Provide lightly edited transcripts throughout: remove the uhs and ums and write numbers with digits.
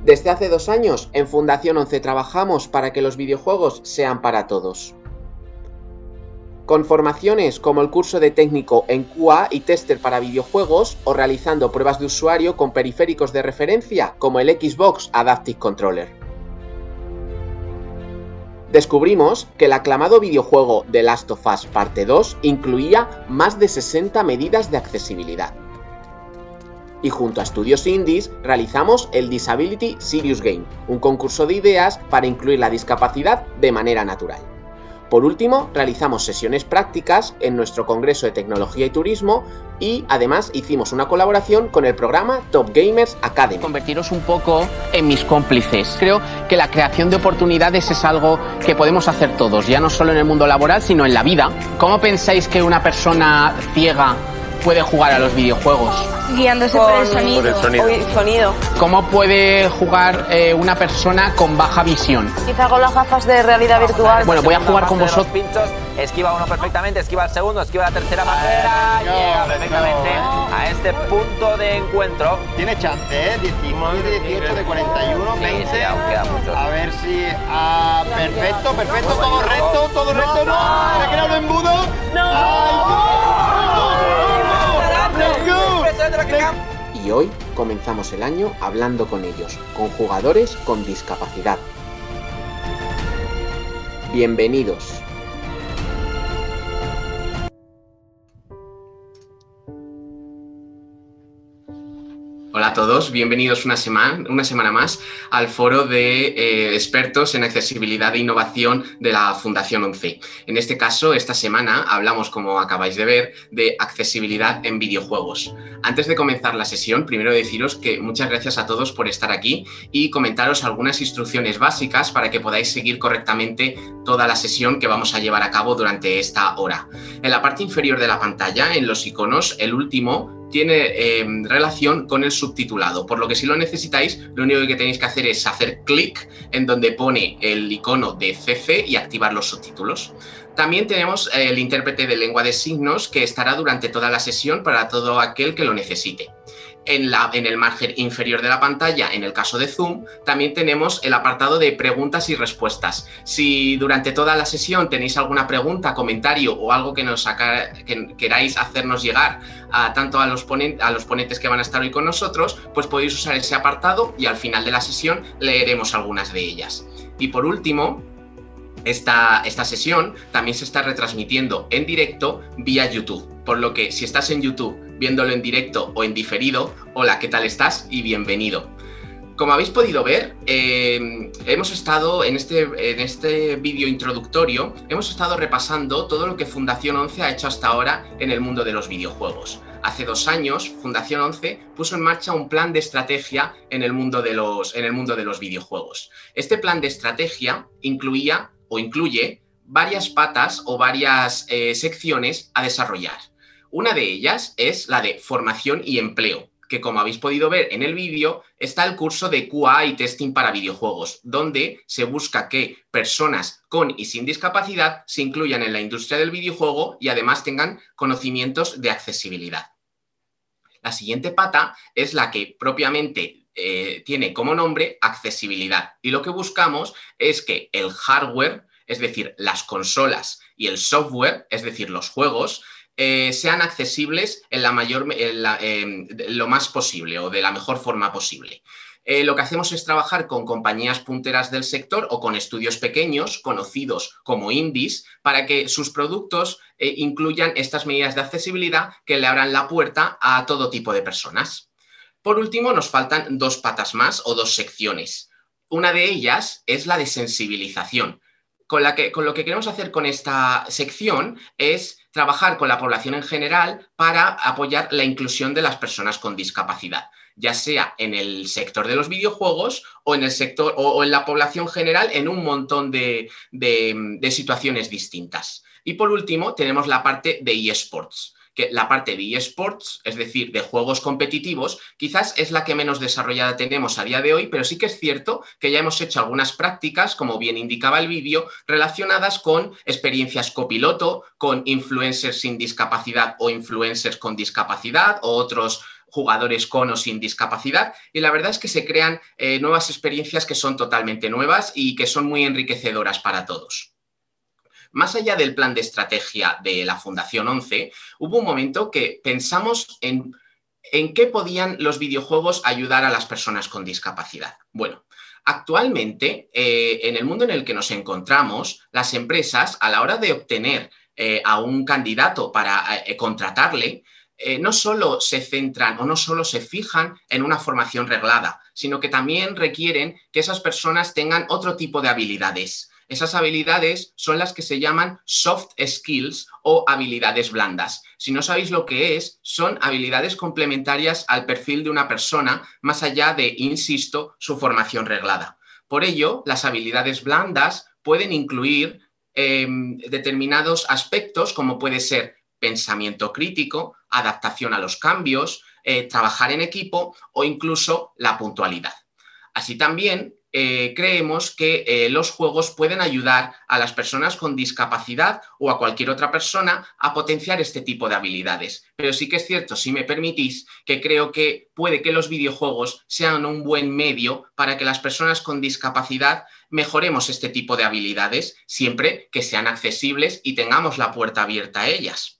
Desde hace 2 años, en Fundación 11 trabajamos para que los videojuegos sean para todos. Con formaciones como el curso de técnico en QA y tester para videojuegos o realizando pruebas de usuario con periféricos de referencia como el Xbox Adaptive Controller. Descubrimos que el aclamado videojuego The Last of Us Parte 2 incluía más de 60 medidas de accesibilidad. Y junto a estudios indies realizamos el Disability Serious Game, un concurso de ideas para incluir la discapacidad de manera natural. Por último, realizamos sesiones prácticas en nuestro Congreso de Tecnología y Turismo y además hicimos una colaboración con el programa Top Gamers Academy. Convertiros un poco en mis cómplices. Creo que la creación de oportunidades es algo que podemos hacer todos, ya no solo en el mundo laboral, sino en la vida. ¿Cómo pensáis que una persona ciega puede jugar a los videojuegos? Guiándose por el sonido. ¿Cómo puede jugar una persona con baja visión? Quizá con las gafas de realidad virtual. Bueno, voy a jugar con vosotros. Pinchos, esquiva uno perfectamente, esquiva el segundo, esquiva la tercera barrera, llega perfectamente a este punto de encuentro. Tiene chance, 19, 18, de 41, 20. Sí, aún queda mucho. A ver si... perfecto, todo recto, no. ¿Se ha quedado en embudo? Y hoy comenzamos el año hablando con ellos, con jugadores con discapacidad. Bienvenidos. Hola a todos, bienvenidos una semana más al foro de expertos en accesibilidad e innovación de la Fundación 11. En este caso, esta semana hablamos, como acabáis de ver, de accesibilidad en videojuegos. Antes de comenzar la sesión, primero deciros que muchas gracias a todos por estar aquí y comentaros algunas instrucciones básicas para que podáis seguir correctamente toda la sesión que vamos a llevar a cabo durante esta hora. En la parte inferior de la pantalla, en los iconos, el último tiene relación con el subtitulado, por lo que si lo necesitáis, lo único que tenéis que hacer es hacer clic en donde pone el icono de CC y activar los subtítulos. También tenemos el intérprete de lengua de signos que estará durante toda la sesión para todo aquel que lo necesite. En el margen inferior de la pantalla, en el caso de Zoom, también tenemos el apartado de preguntas y respuestas. Si durante toda la sesión tenéis alguna pregunta, comentario o algo que queráis hacernos llegar tanto a los ponentes que van a estar hoy con nosotros, pues podéis usar ese apartado y al final de la sesión leeremos algunas de ellas. Y por último, esta sesión también se está retransmitiendo en directo vía YouTube, por lo que si estás en YouTube viéndolo en directo o en diferido, hola, ¿qué tal estás? Y bienvenido. Como habéis podido ver, hemos estado en este vídeo introductorio, hemos estado repasando todo lo que Fundación 11 ha hecho hasta ahora en el mundo de los videojuegos. Hace 2 años, Fundación 11 puso en marcha un plan de estrategia en el mundo de los videojuegos. Este plan de estrategia incluye varias patas o varias secciones a desarrollar. Una de ellas es la de formación y empleo, que como habéis podido ver en el vídeo, está el curso de QA y testing para videojuegos, donde se busca que personas con y sin discapacidad se incluyan en la industria del videojuego y además tengan conocimientos de accesibilidad. La siguiente pata es la que propiamente tiene como nombre accesibilidad, y lo que buscamos es que el hardware, es decir, las consolas, y el software, es decir, los juegos, sean accesibles lo más posible o de la mejor forma posible. Lo que hacemos es trabajar con compañías punteras del sector o con estudios pequeños, conocidos como indies, para que sus productos incluyan estas medidas de accesibilidad que le abran la puerta a todo tipo de personas. Por último, nos faltan 2 patas más o 2 secciones. Una de ellas es la de sensibilización. Con lo que queremos hacer con esta sección es trabajar con la población en general para apoyar la inclusión de las personas con discapacidad, ya sea en el sector de los videojuegos o en el sector o en la población general en un montón de situaciones distintas. Y por último, tenemos la parte de eSports, que la parte de eSports, es decir, de juegos competitivos, quizás es la que menos desarrollada tenemos a día de hoy, pero sí que es cierto que ya hemos hecho algunas prácticas, como bien indicaba el vídeo, relacionadas con experiencias copiloto, con influencers sin discapacidad o influencers con discapacidad o jugadores con o sin discapacidad, y la verdad es que se crean nuevas experiencias que son totalmente nuevas y que son muy enriquecedoras para todos. Más allá del plan de estrategia de la Fundación ONCE, hubo un momento que pensamos en qué podían los videojuegos ayudar a las personas con discapacidad. Bueno, actualmente, en el mundo en el que nos encontramos, las empresas, a la hora de obtener a un candidato para contratarle, no solo se centran o no solo se fijan en una formación reglada, sino que también requieren que esas personas tengan otro tipo de habilidades. Esas habilidades son las que se llaman soft skills o habilidades blandas. Si no sabéis lo que es, son habilidades complementarias al perfil de una persona, más allá de, insisto, su formación reglada. Por ello, las habilidades blandas pueden incluir determinados aspectos, como puede ser pensamiento crítico, adaptación a los cambios, trabajar en equipo o incluso la puntualidad. Así también creemos que los juegos pueden ayudar a las personas con discapacidad o a cualquier otra persona a potenciar este tipo de habilidades. Pero sí que es cierto, si me permitís, que creo que puede que los videojuegos sean un buen medio para que las personas con discapacidad mejoremos este tipo de habilidades, siempre que sean accesibles y tengamos la puerta abierta a ellas.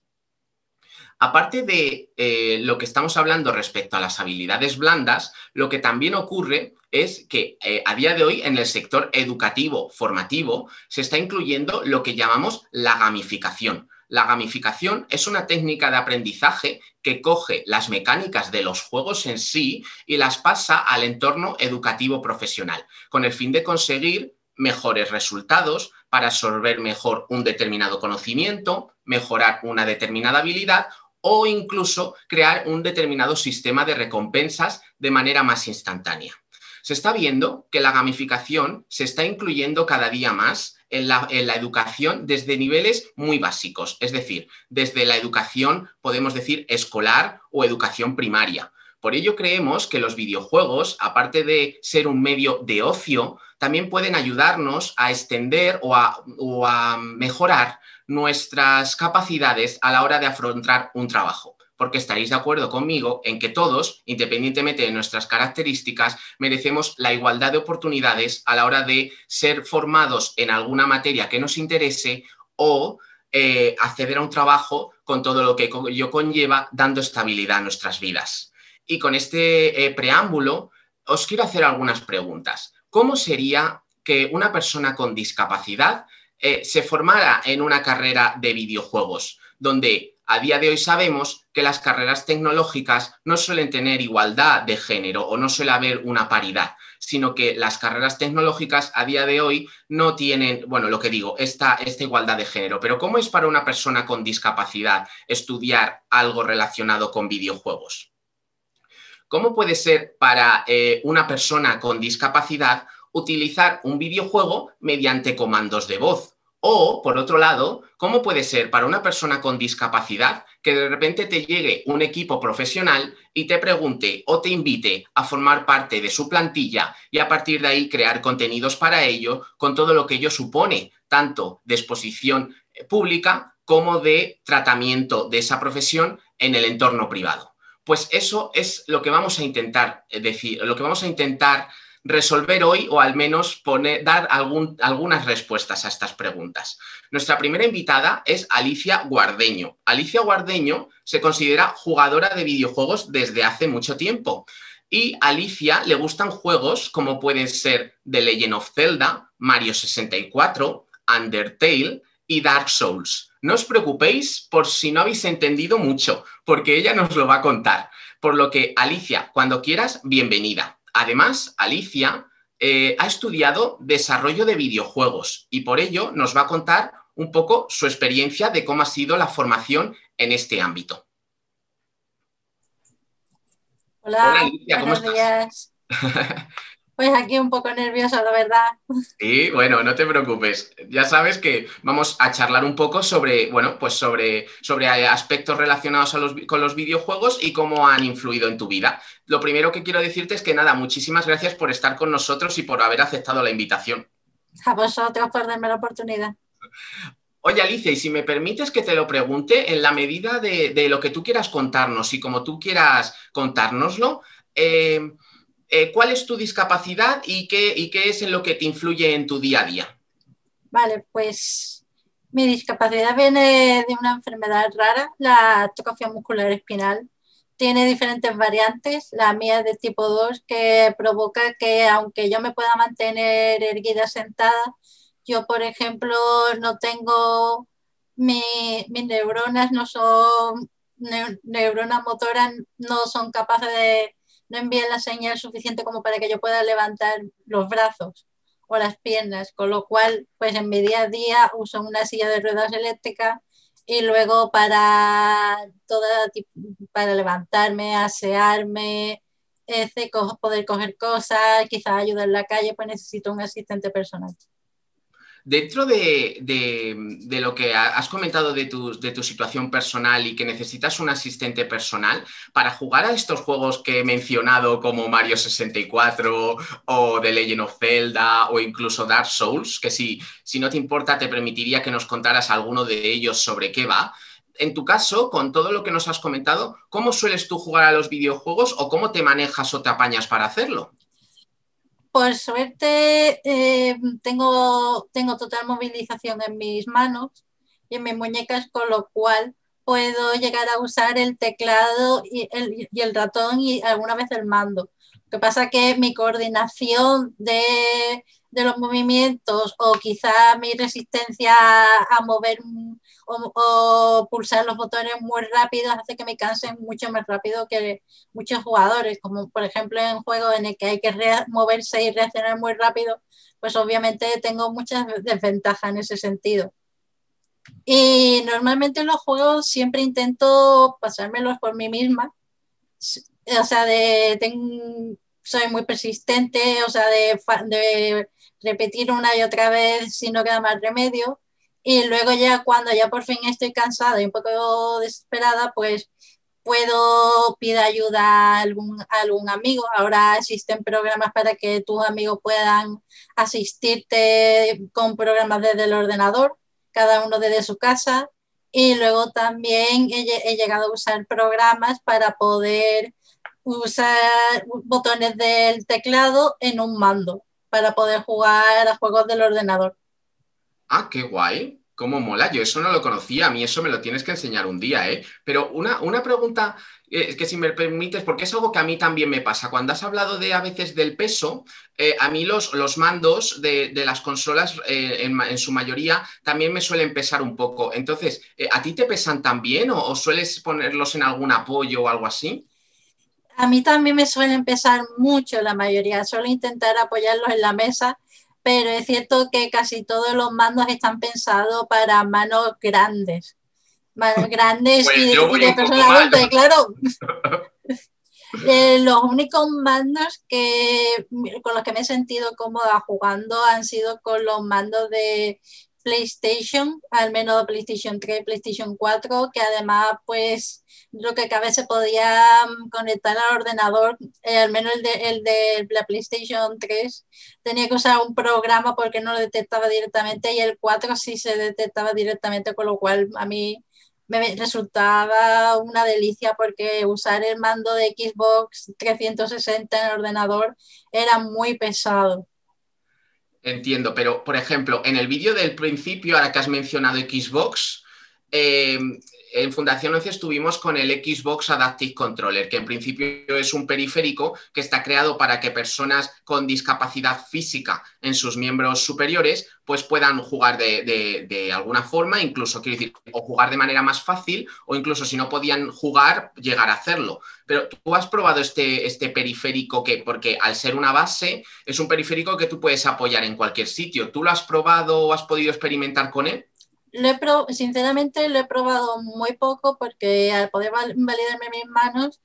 Aparte de lo que estamos hablando respecto a las habilidades blandas, lo que también ocurre es que a día de hoy en el sector educativo formativo se está incluyendo lo que llamamos la gamificación. La gamificación es una técnica de aprendizaje que coge las mecánicas de los juegos en sí y las pasa al entorno educativo profesional, con el fin de conseguir mejores resultados para absorber mejor un determinado conocimiento, mejorar una determinada habilidad o incluso crear un determinado sistema de recompensas de manera más instantánea. Se está viendo que la gamificación se está incluyendo cada día más en la educación desde niveles muy básicos, es decir, desde la educación, podemos decir, escolar o educación primaria. Por ello creemos que los videojuegos, aparte de ser un medio de ocio, también pueden ayudarnos a extender o a mejorar nuestras capacidades a la hora de afrontar un trabajo. Porque estaréis de acuerdo conmigo en que todos, independientemente de nuestras características, merecemos la igualdad de oportunidades a la hora de ser formados en alguna materia que nos interese o acceder a un trabajo con todo lo que ello conlleva, dando estabilidad a nuestras vidas. Y con este preámbulo os quiero hacer algunas preguntas. ¿Cómo sería que una persona con discapacidad se formara en una carrera de videojuegos, donde a día de hoy sabemos que las carreras tecnológicas no suelen tener igualdad de género o no suele haber una paridad, sino que las carreras tecnológicas a día de hoy no tienen, bueno, lo que digo, esta igualdad de género? Pero ¿cómo es para una persona con discapacidad estudiar algo relacionado con videojuegos? ¿Cómo puede ser para una persona con discapacidad utilizar un videojuego mediante comandos de voz? O, por otro lado, ¿cómo puede ser para una persona con discapacidad que de repente te llegue un equipo profesional y te pregunte o te invite a formar parte de su plantilla y a partir de ahí crear contenidos para ello, con todo lo que ello supone, tanto de exposición pública como de tratamiento de esa profesión en el entorno privado? Pues eso es lo que vamos a intentar decir, lo que vamos a intentar resolver hoy, o al menos dar algunas respuestas a estas preguntas. Nuestra primera invitada es Alicia Guardeño. Alicia Guardeño se considera jugadora de videojuegos desde hace mucho tiempo. Y a Alicia le gustan juegos como pueden ser The Legend of Zelda, Mario 64, Undertale y Dark Souls. No os preocupéis por si no habéis entendido mucho, porque ella nos lo va a contar. Por lo que, Alicia, cuando quieras, bienvenida. Además, Alicia ha estudiado desarrollo de videojuegos y por ello nos va a contar un poco su experiencia de cómo ha sido la formación en este ámbito. Hola, Alicia, ¿cómo buenos días. Pues aquí un poco nerviosa, la verdad. Sí, bueno, no te preocupes. Ya sabes que vamos a charlar un poco sobre, bueno, pues sobre aspectos relacionados con los videojuegos y cómo han influido en tu vida. Lo primero que quiero decirte es que nada, muchísimas gracias por estar con nosotros y por haber aceptado la invitación. A vosotros por darme la oportunidad. Oye, Alicia, y si me permites que te lo pregunte, en la medida de lo que tú quieras contarnos y como tú quieras contárnoslo, ¿cuál es tu discapacidad y qué es en lo que te influye en tu día a día? Vale, pues mi discapacidad viene de una enfermedad rara, la atrofia muscular espinal. Tiene diferentes variantes. La mía es de tipo 2 que provoca que aunque yo me pueda mantener erguida sentada, yo, por ejemplo, no tengo, mis neuronas no son, neuronas motoras no son capaces de, no envían la señal suficiente como para que yo pueda levantar los brazos o las piernas, con lo cual, pues en mi día a día uso una silla de ruedas eléctrica y luego para levantarme, asearme, poder coger cosas, quizás ayudar en la calle, pues necesito un asistente personal. Dentro de lo que has comentado de tu situación personal y que necesitas un asistente personal, para jugar a estos juegos que he mencionado como Mario 64 o The Legend of Zelda o incluso Dark Souls, que si no te importa te permitiría que nos contaras alguno de ellos sobre qué va. En tu caso, con todo lo que nos has comentado, ¿cómo sueles tú jugar a los videojuegos o cómo te manejas o te apañas para hacerlo? Por suerte tengo total movilización en mis manos y en mis muñecas, con lo cual puedo llegar a usar el teclado y el ratón y alguna vez el mando. Lo que pasa es que mi coordinación de los movimientos o quizá mi resistencia a mover o pulsar los botones muy rápidos hace que me cansen mucho más rápido que muchos jugadores, como por ejemplo en juegos en el que hay que moverse y reaccionar muy rápido, pues obviamente tengo muchas desventajas en ese sentido. Y normalmente en los juegos siempre intento pasármelos por mí misma, o sea, soy muy persistente, o sea, de repetir una y otra vez si no queda más remedio. Y luego ya cuando ya por fin estoy cansada y un poco desesperada, pues puedo pedir ayuda a algún amigo. Ahora existen programas para que tus amigos puedan asistirte con programas desde el ordenador, cada uno desde su casa. Y luego también he llegado a usar programas para poder usar botones del teclado en un mando, para poder jugar a juegos del ordenador. Ah, qué guay. Cómo mola, yo eso no lo conocía, a mí eso me lo tienes que enseñar un día, ¿eh? Pero una pregunta que si me permites, porque es algo que a mí también me pasa. Cuando has hablado de a veces del peso, a mí los mandos de las consolas en su mayoría también me suelen pesar un poco. Entonces, ¿a ti te pesan también o sueles ponerlos en algún apoyo o algo así? A mí también me suelen pesar mucho la mayoría, suelo intentar apoyarlos en la mesa, pero es cierto que casi todos los mandos están pensados para manos grandes Pues y yo voy de un poco personas mal. adultas, claro. Los únicos mandos con los que me he sentido cómoda jugando han sido con los mandos de PlayStation, al menos PlayStation 3, PlayStation 4, que además pues lo que a veces se podía conectar al ordenador, al menos el de la PlayStation 3 tenía que usar un programa porque no lo detectaba directamente, y el 4 sí se detectaba directamente, con lo cual a mí me resultaba una delicia, porque usar el mando de Xbox 360 en el ordenador era muy pesado. Entiendo, pero por ejemplo, en el vídeo del principio, ahora que has mencionado Xbox, en Fundación 11 estuvimos con el Xbox Adaptive Controller, que en principio es un periférico que está creado para que personas con discapacidad física en sus miembros superiores pues puedan jugar de alguna forma, incluso quiero decir, o jugar de manera más fácil, o incluso si no podían jugar, llegar a hacerlo. Pero tú has probado este periférico porque al ser una base, es un periférico que tú puedes apoyar en cualquier sitio. ¿Tú lo has probado o has podido experimentar con él? Sinceramente lo he probado muy poco, porque al poder validarme mis manos,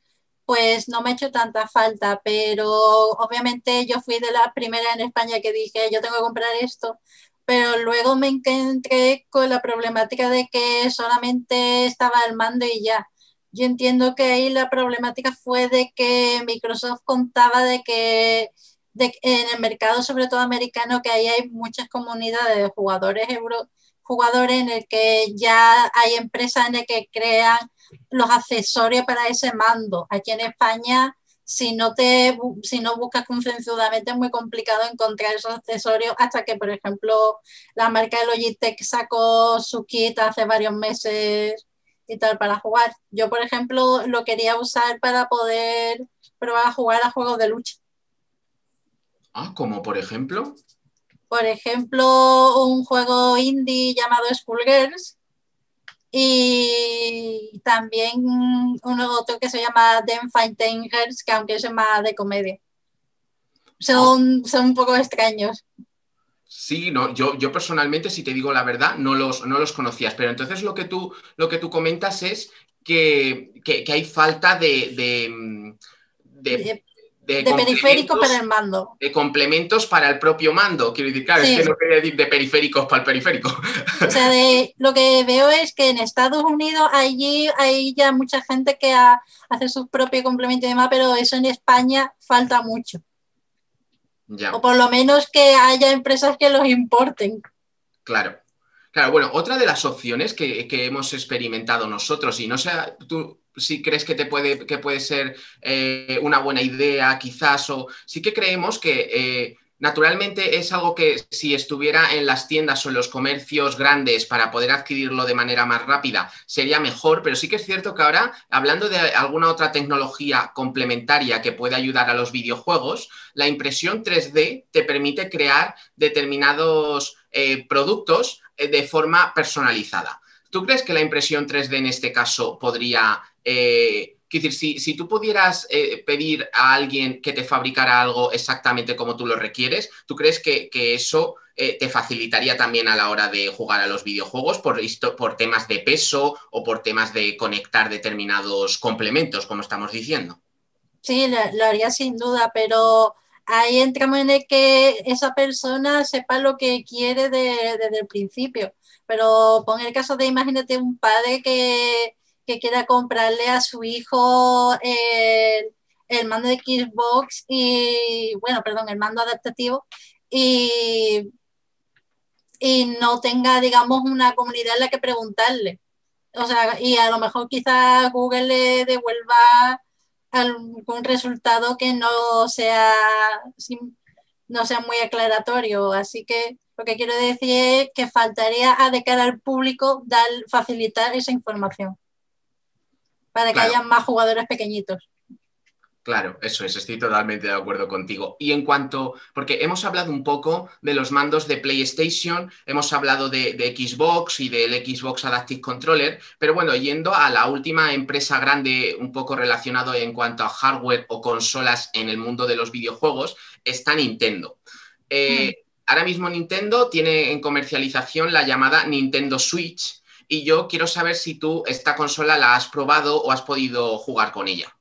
pues no me ha hecho tanta falta, pero obviamente yo fui de la primera en España que dije yo tengo que comprar esto, pero luego me encontré con la problemática de que solamente estaba el mando y ya. Yo entiendo que ahí la problemática fue de que Microsoft contaba de que en el mercado, sobre todo americano, que ahí hay muchas comunidades de jugadores jugadores en el que ya hay empresas en el que crean los accesorios para ese mando. Aquí en España, si no buscas concienzudamente, es muy complicado encontrar esos accesorios hasta que, por ejemplo, la marca de Logitech sacó su kit hace varios meses y tal para jugar. Yo, por ejemplo, lo quería usar para poder probar a jugar a juegos de lucha. ¿Como por ejemplo? Por ejemplo, un juego indie llamado Skullgirls y también otro que se llama Them Fighting Girls, que aunque es más de comedia. Son un poco extraños. Sí, no, yo personalmente, si te digo la verdad, no los conocías, pero entonces lo que tú comentas es que hay falta de periféricos para el mando. De complementos para el propio mando. Quiero decir, claro, sí. Es que no quería decir de periféricos para el periférico. O sea, lo que veo es que en Estados Unidos allí hay ya mucha gente que hace sus propios complementos y demás, pero eso en España falta mucho. Ya. O por lo menos que haya empresas que los importen. Claro. Claro, bueno, otra de las opciones que hemos experimentado nosotros, y no sé, tú si crees que puede ser una buena idea, quizás, o sí que creemos que naturalmente es algo que si estuviera en las tiendas o en los comercios grandes para poder adquirirlo de manera más rápida sería mejor, pero sí que es cierto que ahora, hablando de alguna otra tecnología complementaria que puede ayudar a los videojuegos, la impresión 3D te permite crear determinados productos de forma personalizada. ¿Tú crees que la impresión 3D en este caso podría... quiero decir, si tú pudieras pedir a alguien que te fabricara algo exactamente como tú lo requieres, ¿tú crees que eso te facilitaría también a la hora de jugar a los videojuegos por temas de peso o por temas de conectar determinados complementos, como estamos diciendo? Sí, lo haría sin duda, pero ahí entramos en el que esa persona sepa lo que quiere desde el principio. Pero pon el caso de, imagínate, un padre que quiera comprarle a su hijo el mando de Xbox el mando adaptativo y no tenga, digamos, una comunidad en la que preguntarle. O sea, y a lo mejor quizás Google le devuelva algún resultado que no sea muy aclaratorio. Así que lo que quiero decir es que faltaría de cara al público facilitar esa información para que haya más jugadores pequeñitos. Claro, eso es, estoy totalmente de acuerdo contigo. Y en cuanto, porque hemos hablado un poco de los mandos de PlayStation, hemos hablado de Xbox y del Xbox Adaptive Controller, pero bueno, yendo a la última empresa grande un poco relacionado en cuanto a hardware o consolas en el mundo de los videojuegos, está Nintendo. Ahora mismo Nintendo tiene en comercialización la llamada Nintendo Switch y yo quiero saber si tú esta consola la has probado o has podido jugar con ella.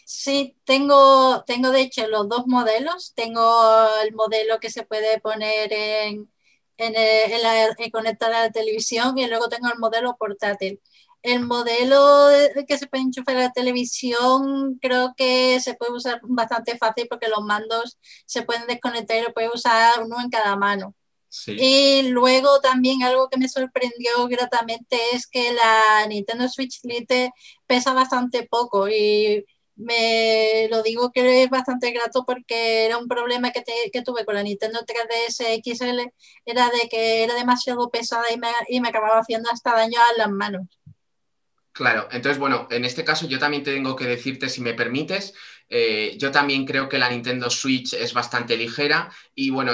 Sí, tengo de hecho los dos modelos. Tengo el modelo que se puede poner conectar a la televisión y luego tengo el modelo portátil. El modelo que se puede enchufar a la televisión creo que se puede usar bastante fácil porque los mandos se pueden desconectar y lo puede usar uno en cada mano. Sí. Y luego también algo que me sorprendió gratamente es que la Nintendo Switch Lite pesa bastante poco y me lo digo que es bastante grato porque era un problema que tuve con la Nintendo 3DS XL, era de que era demasiado pesada y me acababa haciendo hasta daño a las manos. Claro, entonces, bueno, en este caso yo también tengo que decirte, si me permites, yo también creo que la Nintendo Switch es bastante ligera y bueno,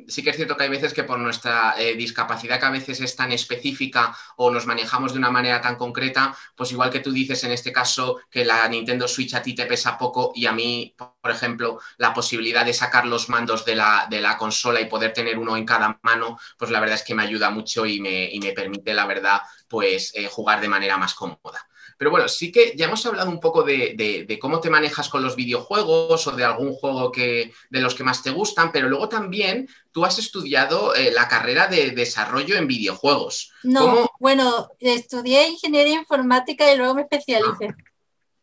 sí que es cierto que hay veces que por nuestra discapacidad que a veces es tan específica o nos manejamos de una manera tan concreta, pues igual que tú dices en este caso que la Nintendo Switch a ti te pesa poco y a mí, por ejemplo, la posibilidad de sacar los mandos de la consola y poder tener uno en cada mano, pues la verdad es que me ayuda mucho y me permite, la verdad, pues jugar de manera más cómoda. Pero bueno, sí que ya hemos hablado un poco de cómo te manejas con los videojuegos o de algún juego de los que más te gustan, pero luego también tú has estudiado la carrera de desarrollo en videojuegos. No, bueno, estudié ingeniería informática y luego me especialicé.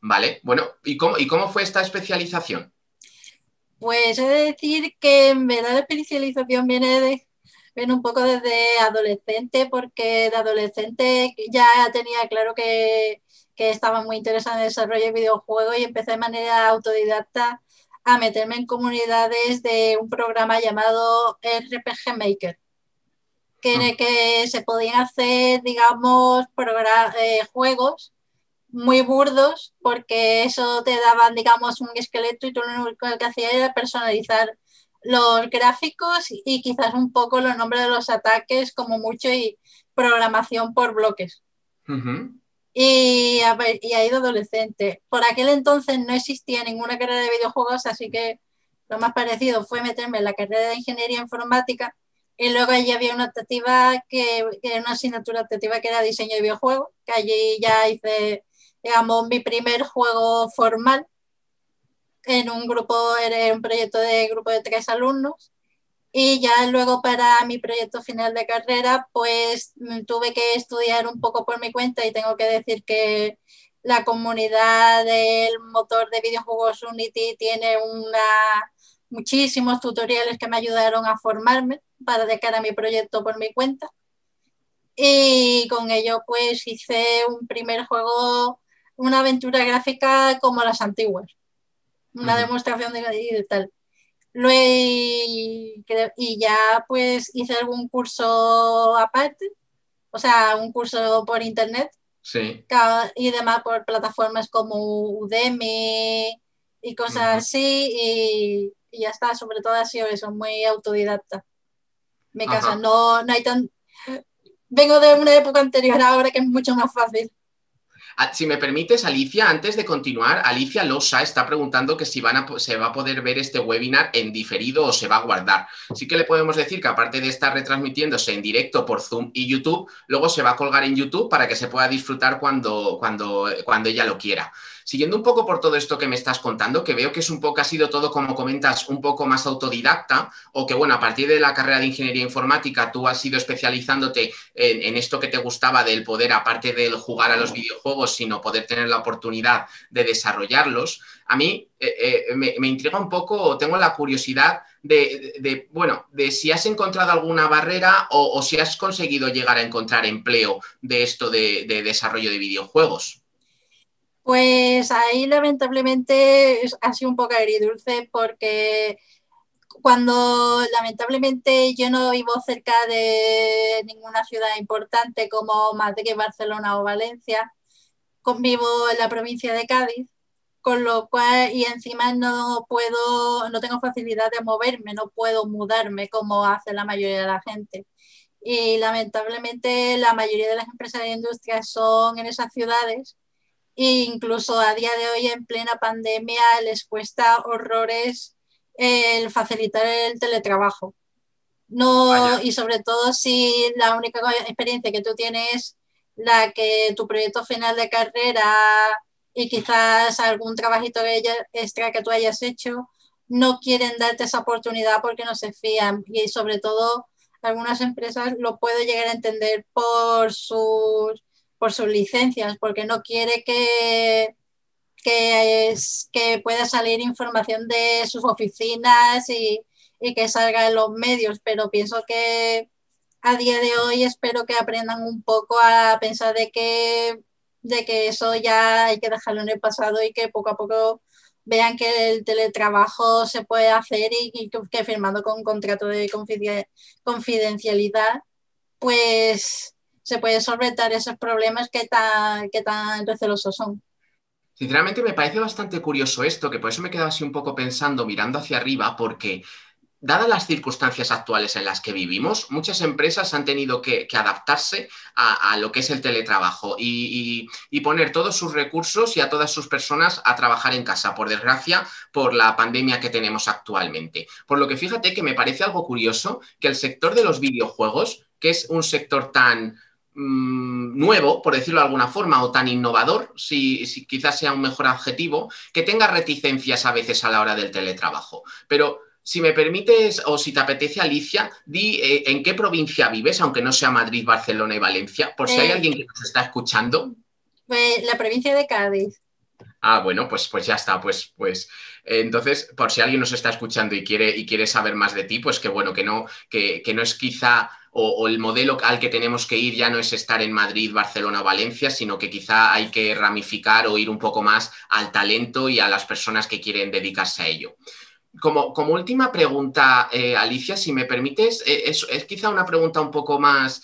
Vale, bueno, ¿y cómo fue esta especialización? Pues he de decir que en verdad la especialización viene viene un poco desde adolescente, porque de adolescente ya tenía claro que estaba muy interesada en el desarrollo de videojuegos y empecé de manera autodidacta a meterme en comunidades de un programa llamado RPG Maker, en el que se podían hacer, digamos, juegos muy burdos, porque eso te daban, digamos, un esqueleto y tú lo único que hacías era personalizar los gráficos y quizás un poco los nombres de los ataques, como mucho, y programación por bloques. Y ha ido adolescente. Por aquel entonces no existía ninguna carrera de videojuegos, así que lo más parecido fue meterme en la carrera de ingeniería informática, y luego allí había una optativa una asignatura optativa que era diseño de videojuegos, que allí ya hice, digamos, mi primer juego formal en un proyecto de grupo de 3 alumnos. Y ya luego para mi proyecto final de carrera, pues tuve que estudiar un poco por mi cuenta, y tengo que decir que la comunidad del motor de videojuegos Unity tiene muchísimos tutoriales que me ayudaron a formarme para de cara a mi proyecto por mi cuenta. Y con ello pues hice un primer juego, una aventura gráfica como las antiguas, una demostración de tal. Y ya pues hice algún curso aparte, o sea, un curso por internet, sí, y demás por plataformas como Udemy y cosas así, y ya está. Sobre todo ha sido eso, muy autodidacta. Mi casa no hay tan... Vengo de una época anterior ahora que es mucho más fácil. Si me permites, Alicia, antes de continuar, Alicia Losa está preguntando que si se va a poder ver este webinar en diferido o se va a guardar. Sí que le podemos decir que aparte de estar retransmitiéndose en directo por Zoom y YouTube, luego se va a colgar en YouTube para que se pueda disfrutar cuando ella lo quiera. Siguiendo un poco por todo esto que me estás contando, que veo que es un poco, ha sido todo, como comentas, un poco más autodidacta, o que, bueno, a partir de la carrera de Ingeniería Informática tú has ido especializándote en esto que te gustaba del poder, aparte del jugar a los videojuegos, sino poder tener la oportunidad de desarrollarlos. A mí me intriga un poco, o tengo la curiosidad de si has encontrado alguna barrera o si has conseguido llegar a encontrar empleo de esto de desarrollo de videojuegos. Pues ahí lamentablemente ha sido un poco agridulce, porque cuando lamentablemente yo no vivo cerca de ninguna ciudad importante como Madrid, Barcelona o Valencia, convivo en la provincia de Cádiz, con lo cual, y encima no tengo facilidad de moverme, no puedo mudarme como hace la mayoría de la gente. Y lamentablemente la mayoría de las empresas de industria son en esas ciudades. E incluso a día de hoy, en plena pandemia, les cuesta horrores el facilitar el teletrabajo. Y sobre todo si la única experiencia que tú tienes es la que tu proyecto final de carrera y quizás algún trabajito extra que tú hayas hecho, no quieren darte esa oportunidad porque no se fían. Y sobre todo algunas empresas lo puedo llegar a entender por sus licencias, porque no quiere que pueda salir información de sus oficinas y que salga en los medios, pero pienso que a día de hoy espero que aprendan un poco a pensar de que eso ya hay que dejarlo en el pasado, y que poco a poco vean que el teletrabajo se puede hacer, y que firmando con un contrato de confidencialidad pues se puede solventar esos problemas que tan recelosos son. Sinceramente me parece bastante curioso esto, que por eso me he quedado así un poco pensando, mirando hacia arriba, porque dadas las circunstancias actuales en las que vivimos, muchas empresas han tenido que adaptarse a lo que es el teletrabajo y poner todos sus recursos y a todas sus personas a trabajar en casa, por desgracia, por la pandemia que tenemos actualmente. Por lo que fíjate que me parece algo curioso que el sector de los videojuegos, que es un sector tan nuevo, por decirlo de alguna forma, o tan innovador, si quizás sea un mejor adjetivo, que tenga reticencias a veces a la hora del teletrabajo. Pero si me permites, o si te apetece, Alicia, di en qué provincia vives, aunque no sea Madrid, Barcelona y Valencia, por si hay alguien que nos está escuchando. La provincia de Cádiz. Ah, bueno, pues ya está. Entonces, por si alguien nos está escuchando y quiere saber más de ti, pues que bueno, que no es quizá, o el modelo al que tenemos que ir ya no es estar en Madrid, Barcelona o Valencia, sino que quizá hay que ramificar o ir un poco más al talento y a las personas que quieren dedicarse a ello. Como última pregunta, Alicia, si me permites, es quizá una pregunta un poco más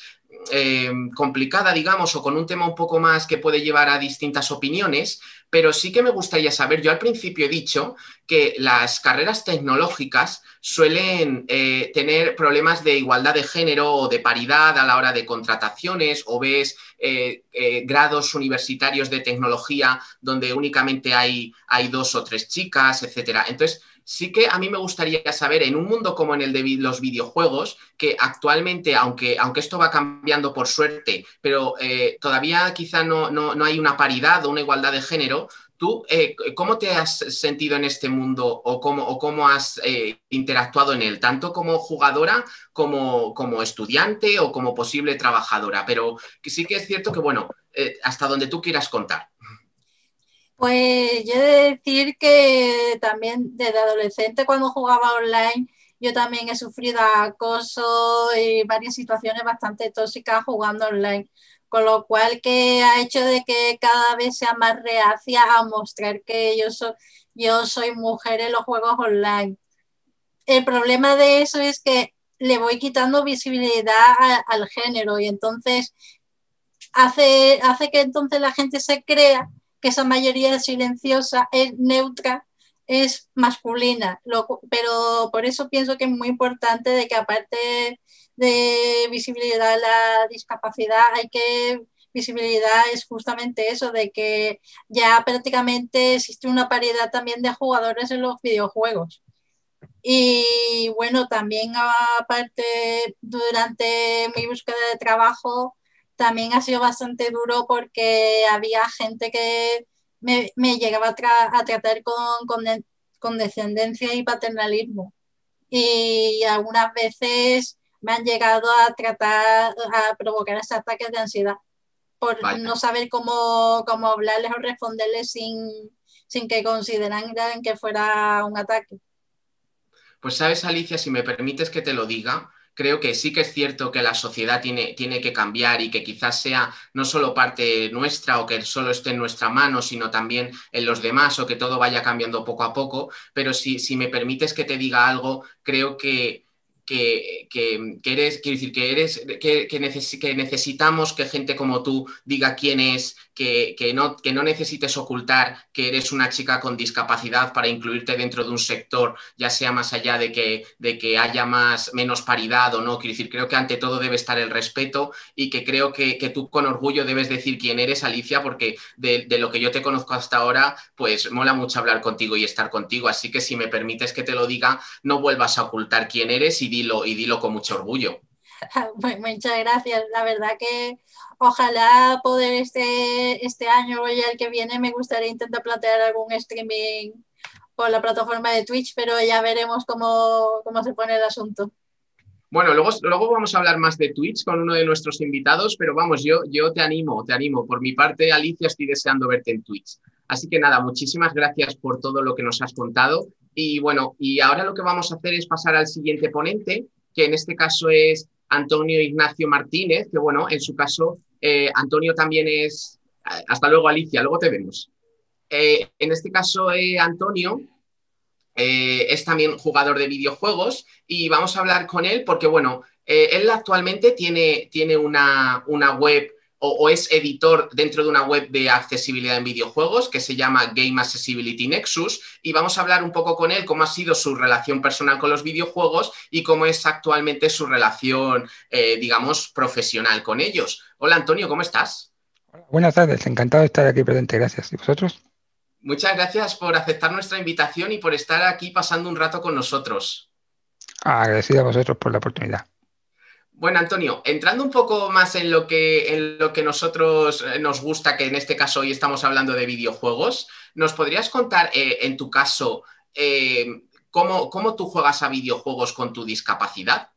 complicada, digamos, o con un tema un poco más que puede llevar a distintas opiniones, pero sí que me gustaría saber, yo al principio he dicho que las carreras tecnológicas suelen tener problemas de igualdad de género o de paridad a la hora de contrataciones, o ves grados universitarios de tecnología donde únicamente hay 2 o 3 chicas, etcétera. Entonces, sí que a mí me gustaría saber, en un mundo como en el de los videojuegos, que actualmente, aunque esto va cambiando por suerte, pero todavía quizá no hay una paridad o una igualdad de género, ¿tú cómo te has sentido en este mundo o cómo has interactuado en él, tanto como jugadora como estudiante o como posible trabajadora? Pero que sí que es cierto que, bueno, hasta donde tú quieras contar. Pues yo he de decir que también desde adolescente, cuando jugaba online, yo también he sufrido acoso y varias situaciones bastante tóxicas jugando online, con lo cual que ha hecho de que cada vez sea más reacia a mostrar que yo soy mujer en los juegos online. El problema de eso es que le voy quitando visibilidad al género, y entonces hace que entonces la gente se crea que esa mayoría silenciosa es neutra, es masculina. Pero por eso pienso que es muy importante de que, aparte de visibilidad a la discapacidad, visibilidad es justamente eso, de que ya prácticamente existe una paridad también de jugadores en los videojuegos. Y bueno, también aparte, durante mi búsqueda de trabajo, también ha sido bastante duro, porque había gente que me llegaba a tratar con descendencia y paternalismo. Y algunas veces me han llegado a provocar esos ataques de ansiedad por Vale. no saber cómo hablarles o responderles sin que consideraran que fuera un ataque. Pues sabes, Alicia, si me permites que te lo diga, creo que sí que es cierto que la sociedad tiene que cambiar, y que quizás sea no solo parte nuestra o que solo esté en nuestra mano, sino también en los demás, o que todo vaya cambiando poco a poco. Pero si me permites que te diga algo, creo que eres, quiero decir, que necesitamos que gente como tú diga quién es, que no necesites ocultar que eres una chica con discapacidad para incluirte dentro de un sector, ya sea más allá de que haya menos paridad o no. Quiero decir, creo que ante todo debe estar el respeto, y que creo que tú con orgullo debes decir quién eres, Alicia, porque de lo que yo te conozco hasta ahora, pues mola mucho hablar contigo y estar contigo. Así que, si me permites que te lo diga, no vuelvas a ocultar quién eres, y dilo con mucho orgullo. Muchas gracias. La verdad que ojalá poder este año y el que viene, me gustaría intentar plantear algún streaming por la plataforma de Twitch, pero ya veremos cómo se pone el asunto. Bueno, luego vamos a hablar más de Twitch con uno de nuestros invitados, pero vamos, yo te animo. Por mi parte, Alicia, estoy deseando verte en Twitch. Así que nada, muchísimas gracias por todo lo que nos has contado. Y bueno, y ahora lo que vamos a hacer es pasar al siguiente ponente, que en este caso es Antonio Ignacio Martínez, que bueno, en su caso, Antonio también es... Hasta luego, Alicia, luego te vemos. En este caso, Antonio es también jugador de videojuegos, y vamos a hablar con él porque, bueno, él actualmente tiene una web, o es editor dentro de una web de accesibilidad en videojuegos que se llama Game Accessibility Nexus, y vamos a hablar un poco con él cómo ha sido su relación personal con los videojuegos y cómo es actualmente su relación, digamos, profesional con ellos. Hola, Antonio, ¿cómo estás? Buenas tardes, encantado de estar aquí presente, gracias. ¿Y vosotros? Muchas gracias por aceptar nuestra invitación y por estar aquí pasando un rato con nosotros. Agradecido a vosotros por la oportunidad. Bueno, Antonio, entrando un poco más en lo que nosotros nos gusta, que en este caso hoy estamos hablando de videojuegos, ¿nos podrías contar, en tu caso, cómo tú juegas a videojuegos con tu discapacidad?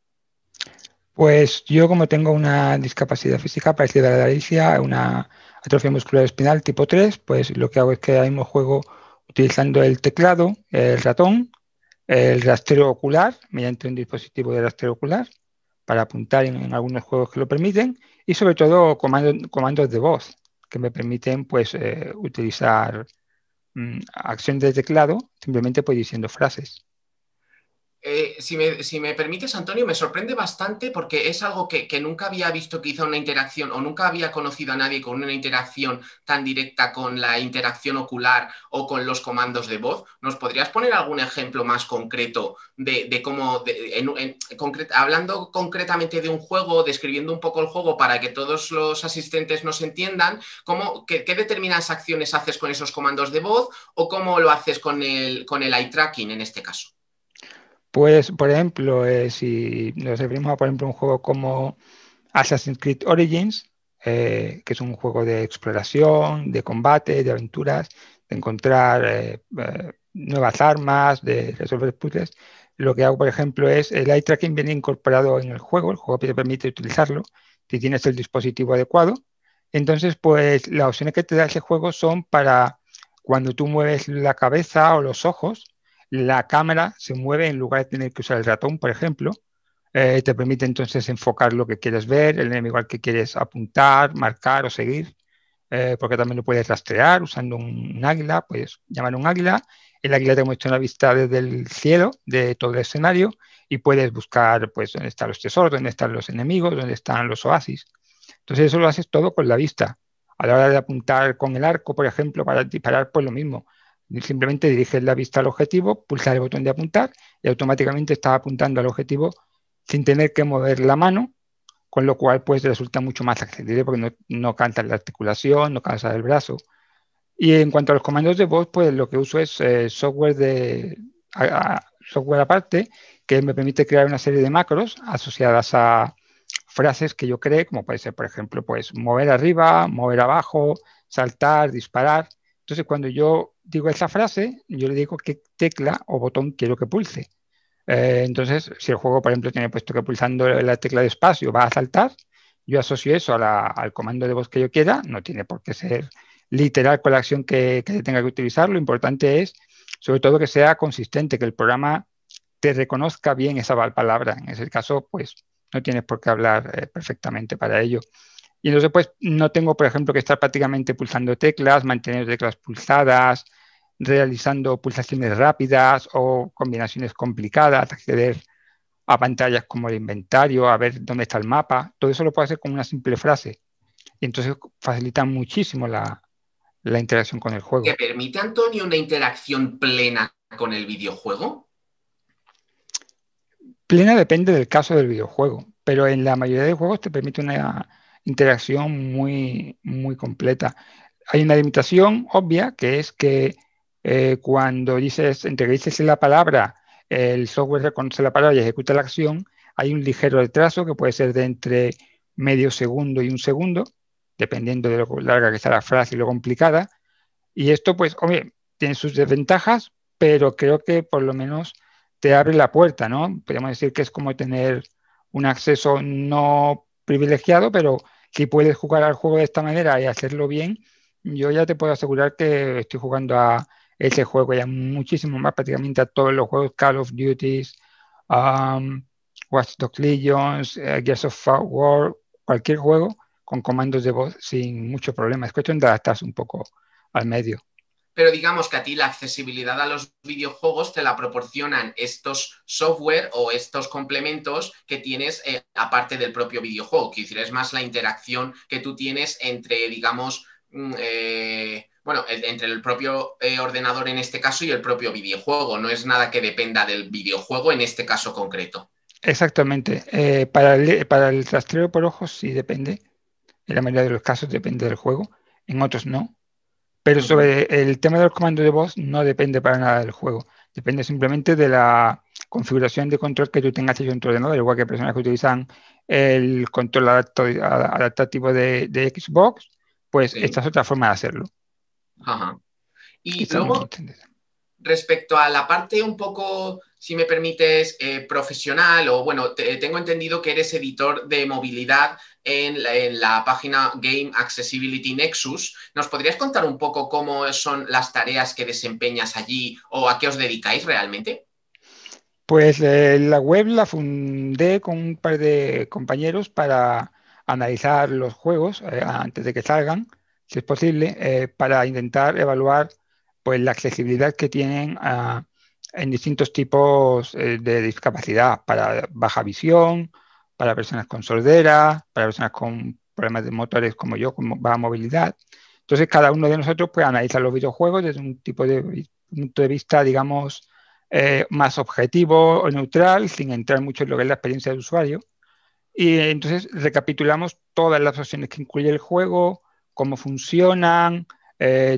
Pues yo, como tengo una discapacidad física parecida a la de Alicia, atrofia muscular espinal tipo 3, pues lo que hago es que ahora mismo juego utilizando el teclado, el ratón, el rastreo ocular, mediante un dispositivo de rastreo ocular, para apuntar en algunos juegos que lo permiten, y sobre todo comandos de voz, que me permiten pues, utilizar acciones de teclado, simplemente pues, diciendo frases. Si me permites, Antonio, me sorprende bastante porque es algo que nunca había visto quizá una interacción o nunca había conocido a nadie con una interacción tan directa con la interacción ocular o con los comandos de voz. ¿Nos podrías poner algún ejemplo más concreto de cómo, hablando concretamente de un juego, describiendo un poco el juego para que todos los asistentes nos entiendan, qué determinadas acciones haces con esos comandos de voz o cómo lo haces con el eye tracking en este caso? Pues, por ejemplo, si nos referimos a, por ejemplo, un juego como Assassin's Creed Origins, que es un juego de exploración, de combate, de aventuras, de encontrar nuevas armas, de resolver puzzles, lo que hago, por ejemplo, es el eye tracking viene incorporado en el juego te permite utilizarlo si tienes el dispositivo adecuado. Entonces, pues las opciones que te da ese juego son para cuando tú mueves la cabeza o los ojos, la cámara se mueve en lugar de tener que usar el ratón, por ejemplo. Te permite entonces enfocar lo que quieres ver, el enemigo al que quieres apuntar, marcar o seguir, porque también lo puedes rastrear usando un águila, puedes llamar un águila, el águila te muestra una vista desde el cielo de todo el escenario y puedes buscar pues dónde están los tesoros, dónde están los enemigos, dónde están los oasis. Entonces eso lo haces todo con la vista. A la hora de apuntar con el arco, por ejemplo, para disparar, pues lo mismo. Simplemente diriges la vista al objetivo, pulsas el botón de apuntar y automáticamente estás apuntando al objetivo sin tener que mover la mano, con lo cual pues resulta mucho más accesible porque no cansas la articulación, no cansas el brazo. Y en cuanto a los comandos de voz, pues lo que uso es software aparte que me permite crear una serie de macros asociadas a frases que yo cree, como puede ser, por ejemplo, pues mover arriba, mover abajo, saltar, disparar. Entonces, cuando yo digo esa frase, yo le digo qué tecla o botón quiero que pulse. Entonces, si el juego, por ejemplo, tiene puesto que pulsando la tecla de espacio va a saltar, yo asocio eso al comando de voz que yo quiera, no tiene por qué ser literal con la acción que tenga que utilizar, lo importante es, sobre todo, que sea consistente, que el programa te reconozca bien esa palabra. En ese caso, pues no tienes por qué hablar perfectamente para ello. Y entonces, pues no tengo, por ejemplo, que estar prácticamente pulsando teclas, manteniendo teclas pulsadas, realizando pulsaciones rápidas o combinaciones complicadas, acceder a pantallas como el inventario, a ver dónde está el mapa. Todo eso lo puedo hacer con una simple frase. Y entonces facilita muchísimo la interacción con el juego. ¿Te permite, Antonio, una interacción plena con el videojuego? Plena depende del caso del videojuego, pero en la mayoría de juegos te permite una interacción muy, muy completa. Hay una limitación obvia, que es que cuando dices la palabra, el software reconoce la palabra y ejecuta la acción, hay un ligero retraso que puede ser de entre medio segundo y un segundo, dependiendo de lo larga que sea la frase y lo complicada. Y esto, pues, obvio, tiene sus desventajas, pero creo que por lo menos te abre la puerta, ¿no? Podríamos decir que es como tener un acceso no privilegiado, pero si puedes jugar al juego de esta manera y hacerlo bien, yo ya te puedo asegurar que estoy jugando a ese juego ya muchísimo más, prácticamente a todos los juegos, Call of Duty, Watch Dogs Legions, Gears of War, cualquier juego con comandos de voz sin mucho problema. Es cuestión de adaptarse un poco al medio. Pero digamos que a ti la accesibilidad a los videojuegos te la proporcionan estos software o estos complementos que tienes aparte del propio videojuego. Quiero decir, es más la interacción que tú tienes entre, digamos, entre el propio ordenador en este caso y el propio videojuego. No es nada que dependa del videojuego en este caso concreto. Exactamente. Para el rastreo por ojos sí depende. En la mayoría de los casos depende del juego. En otros no. Pero sobre el tema de los comandos de voz no depende para nada del juego. Depende simplemente de la configuración de control que tú tengas hecho en tu ordenador. Igual que personas que utilizan el control adaptativo de Xbox, pues esta es otra forma de hacerlo. Ajá. Y quizá luego, Respecto a la parte un poco, si me permites, profesional, o bueno, tengo entendido que eres editor de movilidad en la página Game Accessibility Nexus. ¿Nos podrías contar un poco cómo son las tareas que desempeñas allí o a qué os dedicáis realmente? Pues la web la fundé con un par de compañeros para analizar los juegos antes de que salgan, si es posible, para intentar evaluar pues, la accesibilidad que tienen en distintos tipos de discapacidad, para baja visión, para personas con sordera, para personas con problemas de motores como yo, con baja movilidad. Entonces, cada uno de nosotros pues, analiza los videojuegos desde un punto de vista, digamos, más objetivo o neutral, sin entrar mucho en lo que es la experiencia del usuario. Y entonces recapitulamos todas las opciones que incluye el juego, cómo funcionan,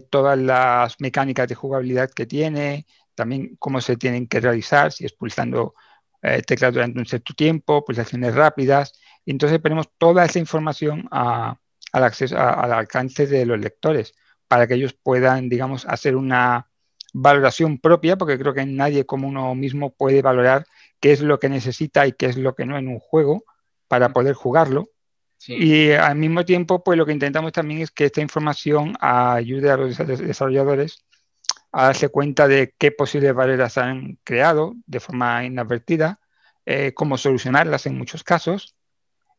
todas las mecánicas de jugabilidad que tiene, también cómo se tienen que realizar, si es pulsando teclas durante un cierto tiempo, pulsaciones rápidas. Y entonces ponemos toda esa información al alcance de los lectores para que ellos puedan, digamos, hacer una valoración propia, porque creo que nadie como uno mismo puede valorar qué es lo que necesita y qué es lo que no en un juego para poder jugarlo. Sí. Y al mismo tiempo, pues lo que intentamos también es que esta información ayude a los desarrolladores a darse cuenta de qué posibles barreras han creado de forma inadvertida, cómo solucionarlas en muchos casos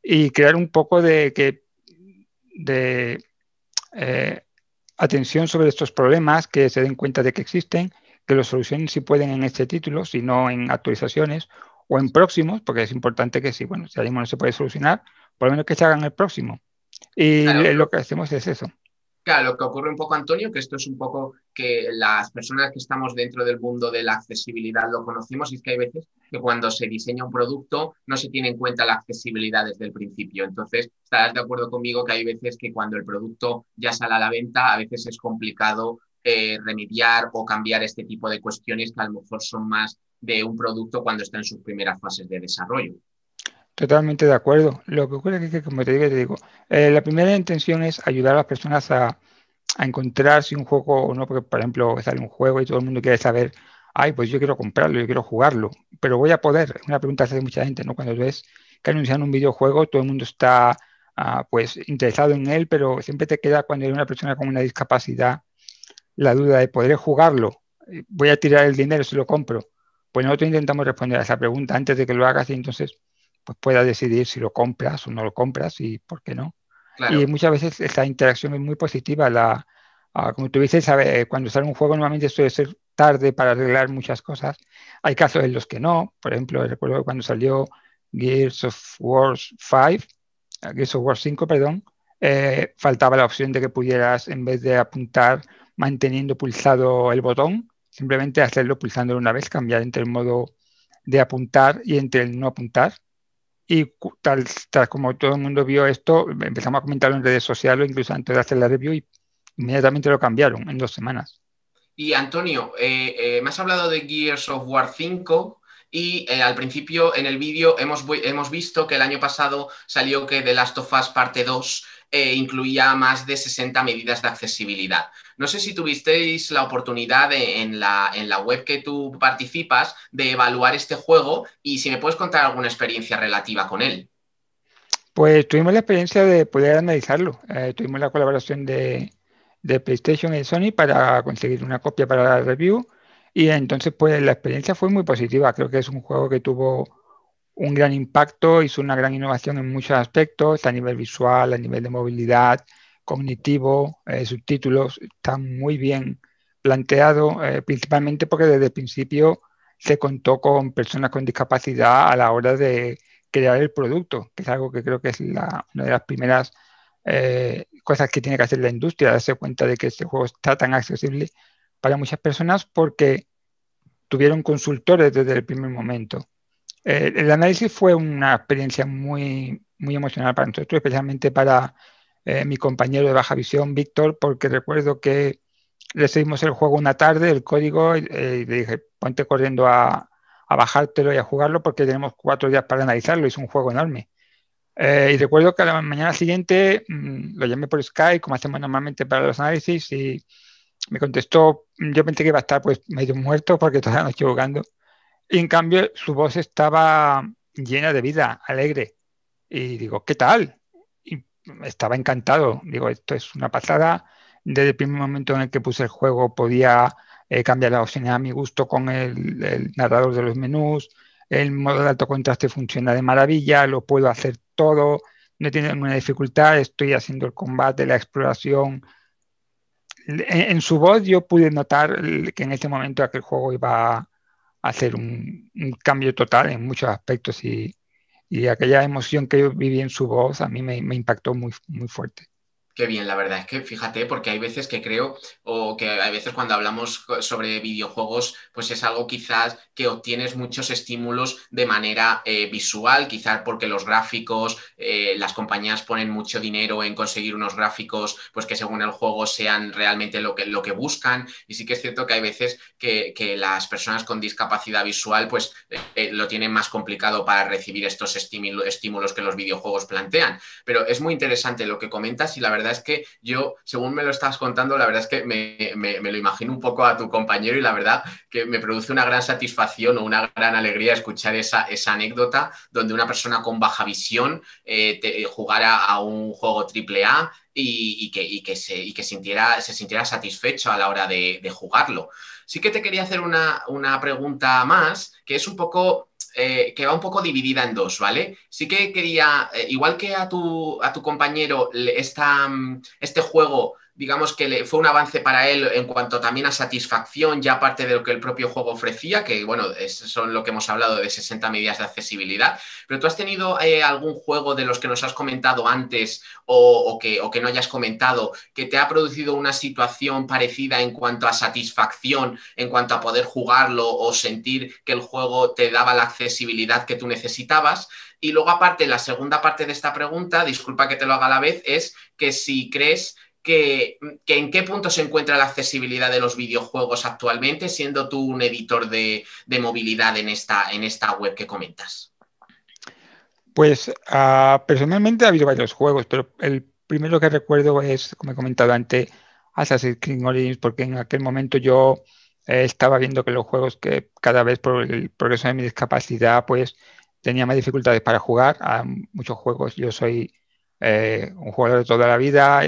y crear un poco de atención sobre estos problemas, que se den cuenta de que existen, que los solucionen si pueden en este título, si no en actualizaciones o en próximos, porque es importante que si ahora mismo no se puede solucionar, por lo menos que se hagan el próximo. Y claro, lo que hacemos es eso. Claro, lo que ocurre un poco, Antonio, que esto es un poco que las personas que estamos dentro del mundo de la accesibilidad lo conocemos, y es que hay veces que cuando se diseña un producto no se tiene en cuenta la accesibilidad desde el principio. Entonces, estarás de acuerdo conmigo que hay veces que cuando el producto ya sale a la venta, a veces es complicado remediar o cambiar este tipo de cuestiones que a lo mejor son más de un producto cuando está en sus primeras fases de desarrollo. Totalmente de acuerdo. Lo que ocurre es que, como te digo, la primera intención es ayudar a las personas a encontrar si un juego o no, porque, por ejemplo, sale un juego y todo el mundo quiere saber, ay, pues yo quiero comprarlo, yo quiero jugarlo, pero voy a poder. Es una pregunta que hace mucha gente, ¿no? Cuando ves que anuncian un videojuego, todo el mundo está, pues, interesado en él, pero siempre te queda cuando eres una persona con una discapacidad la duda de, ¿podré jugarlo? ¿Voy a tirar el dinero si lo compro? Pues nosotros intentamos responder a esa pregunta antes de que lo hagas y entonces pues puedas decidir si lo compras o no lo compras y por qué no. Claro. Y muchas veces esa interacción es muy positiva. Como tú dices, cuando sale un juego normalmente suele ser tarde para arreglar muchas cosas. Hay casos en los que no. Por ejemplo, recuerdo cuando salió Gears of War 5, Gears of War 5, perdón, faltaba la opción de que pudieras, en vez de apuntar manteniendo pulsado el botón, simplemente hacerlo pulsándolo una vez, cambiar entre el modo de apuntar y entre el no apuntar. Y tal como todo el mundo vio esto, empezamos a comentarlo en redes sociales, incluso antes de hacer la review, y inmediatamente lo cambiaron en 2 semanas. Y Antonio, me has hablado de Gears of War 5 y al principio en el vídeo hemos visto que el año pasado salió que The Last of Us Parte 2 incluía más de 60 medidas de accesibilidad. No sé si tuvisteis la oportunidad en la web que tú participas de evaluar este juego y si me puedes contar alguna experiencia relativa con él. Pues tuvimos la experiencia de poder analizarlo. Tuvimos la colaboración de PlayStation y Sony para conseguir una copia para la review y entonces pues la experiencia fue muy positiva. Creo que es un juego que tuvo un gran impacto, hizo una gran innovación en muchos aspectos, a nivel visual, a nivel de movilidad, cognitivo, subtítulos, está muy bien planteado, principalmente porque desde el principio se contó con personas con discapacidad a la hora de crear el producto, que es algo que creo que es una de las primeras cosas que tiene que hacer la industria, darse cuenta de que este juego está tan accesible para muchas personas porque tuvieron consultores desde el primer momento. El análisis fue una experiencia muy, muy emocional para nosotros, especialmente para mi compañero de baja visión, Víctor, porque recuerdo que recibimos el juego una tarde, el código, y le dije, ponte corriendo a bajártelo y a jugarlo porque tenemos 4 días para analizarlo, es un juego enorme. Y recuerdo que a la mañana siguiente lo llamé por Skype, como hacemos normalmente para los análisis, y me contestó, yo pensé que iba a estar pues medio muerto porque toda la noche jugando. Y en cambio su voz estaba llena de vida, alegre. Y digo, ¿qué tal? Y estaba encantado. Digo, esto es una pasada. Desde el primer momento en el que puse el juego podía cambiar las opciones a mi gusto con el narrador de los menús. El modo de alto contraste funciona de maravilla, lo puedo hacer todo, no tiene ninguna dificultad, estoy haciendo el combate, la exploración. En su voz yo pude notar que en este momento aquel juego iba a hacer un cambio total en muchos aspectos y aquella emoción que yo viví en su voz a mí me impactó muy, muy fuerte. Qué bien, la verdad es que fíjate, porque hay veces que creo, o que hay veces cuando hablamos sobre videojuegos, pues es algo quizás que obtienes muchos estímulos de manera visual, quizás porque los gráficos, las compañías ponen mucho dinero en conseguir unos gráficos, pues que según el juego sean realmente lo que buscan. Y sí que es cierto que hay veces que las personas con discapacidad visual, pues lo tienen más complicado para recibir estos estímulos que los videojuegos plantean. Pero es muy interesante lo que comentas y la verdad es que yo, según me lo estás contando, la verdad es que me lo imagino un poco a tu compañero y la verdad que me produce una gran satisfacción o una gran alegría escuchar esa anécdota donde una persona con baja visión jugara a un juego AAA y que se sintiera satisfecho a la hora de jugarlo. Sí que te quería hacer una pregunta más, que es un poco que va un poco dividida en dos, ¿vale? Sí que quería, igual que a tu compañero, este juego, digamos que fue un avance para él en cuanto también a satisfacción, ya aparte de lo que el propio juego ofrecía, que bueno, son lo que hemos hablado de 60 medidas de accesibilidad, pero tú has tenido algún juego de los que nos has comentado antes o que no hayas comentado, que te ha producido una situación parecida en cuanto a satisfacción, en cuanto a poder jugarlo o sentir que el juego te daba la accesibilidad que tú necesitabas. Y luego aparte, la segunda parte de esta pregunta, disculpa que te lo haga a la vez, es que si crees que en qué punto se encuentra la accesibilidad de los videojuegos actualmente, siendo tú un editor de movilidad en esta web que comentas. Pues personalmente ha habido varios juegos, pero el primero que recuerdo es, como he comentado antes, Assassin's Creed Origins, porque en aquel momento yo estaba viendo que los juegos que cada vez por el progreso de mi discapacidad, pues tenía más dificultades para jugar a muchos juegos. Yo soy un jugador de toda la vida,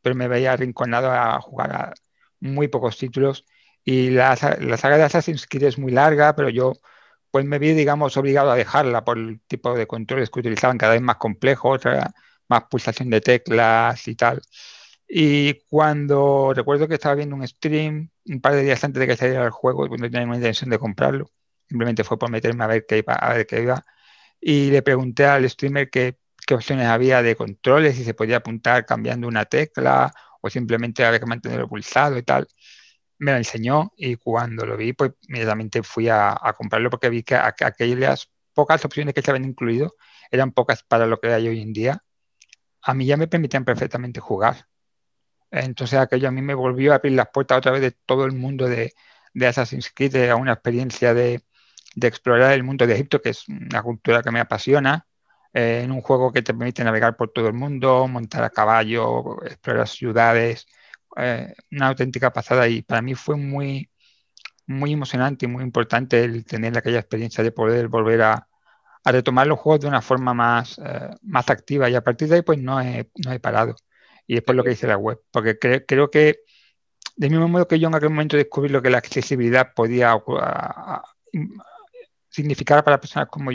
pero me veía arrinconado a jugar a muy pocos títulos y la saga de Assassin's Creed es muy larga, pero yo pues me vi, digamos, obligado a dejarla por el tipo de controles que utilizaban cada vez más complejos, más pulsación de teclas y tal. Y cuando recuerdo que estaba viendo un stream un par de días antes de que saliera el juego, pues no tenía ninguna intención de comprarlo, simplemente fue por meterme a ver qué iba, y le pregunté al streamer qué opciones había de controles, si se podía apuntar cambiando una tecla o simplemente había que mantenerlo pulsado y tal. Me lo enseñó y cuando lo vi, pues inmediatamente fui a comprarlo porque vi que aquellas pocas opciones que se habían incluido eran pocas para lo que hay hoy en día. A mí ya me permitían perfectamente jugar. Entonces aquello a mí me volvió a abrir las puertas otra vez de todo el mundo de Assassin's Creed, a una experiencia de explorar el mundo de Egipto, que es una cultura que me apasiona, en un juego que te permite navegar por todo el mundo, montar a caballo, explorar ciudades, una auténtica pasada y para mí fue muy, muy emocionante y muy importante el tener aquella experiencia de poder volver a retomar los juegos de una forma más activa y a partir de ahí pues no he parado. Y es por lo que hice la web, porque creo que del mismo modo que yo en aquel momento descubrí lo que la accesibilidad podía significar para personas como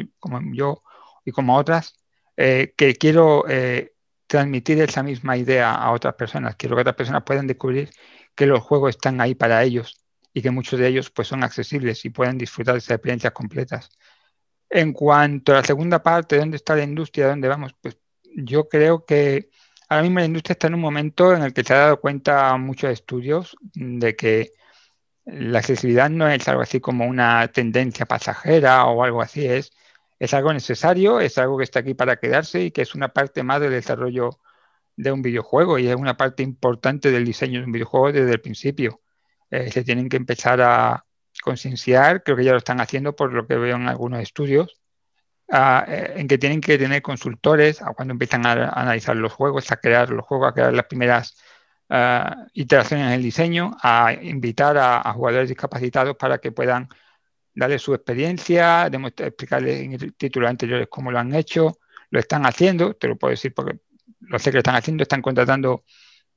yo y como otras, que quiero transmitir esa misma idea a otras personas. Quiero que otras personas puedan descubrir que los juegos están ahí para ellos y que muchos de ellos pues, son accesibles y pueden disfrutar de esas experiencias completas. En cuanto a la segunda parte, ¿dónde está la industria? ¿Dónde vamos? Pues yo creo que ahora mismo la industria está en un momento en el que se ha dado cuenta muchos estudios de que la accesibilidad no es algo así como una tendencia pasajera o algo así, es algo necesario, es algo que está aquí para quedarse y que es una parte más del desarrollo de un videojuego y es una parte importante del diseño de un videojuego desde el principio. Se tienen que empezar a concienciar, creo que ya lo están haciendo por lo que veo en algunos estudios, en que tienen que tener consultores cuando empiezan a analizar los juegos, a crear los juegos, a crear las primeras iteraciones en el diseño, a invitar a jugadores discapacitados para que puedan darles su experiencia, explicarles en títulos anteriores cómo lo han hecho, lo están haciendo, te lo puedo decir porque lo sé que lo están haciendo, están contratando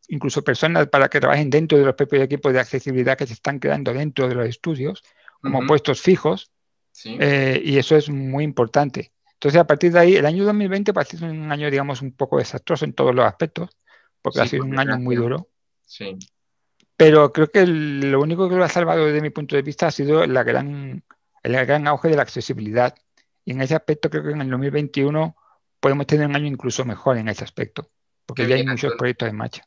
incluso personas para que trabajen dentro de los propios equipos de accesibilidad que se están creando dentro de los estudios, como puestos fijos, y eso es muy importante. Entonces, a partir de ahí, el año 2020 parece un año, digamos, un poco desastroso en todos los aspectos, porque ha sido un año muy duro. Sí. Pero creo que lo único que lo ha salvado desde mi punto de vista ha sido el gran auge de la accesibilidad. Y en ese aspecto creo que en el 2021 podemos tener un año incluso mejor en ese aspecto, porque ya hay muchos proyectos en marcha.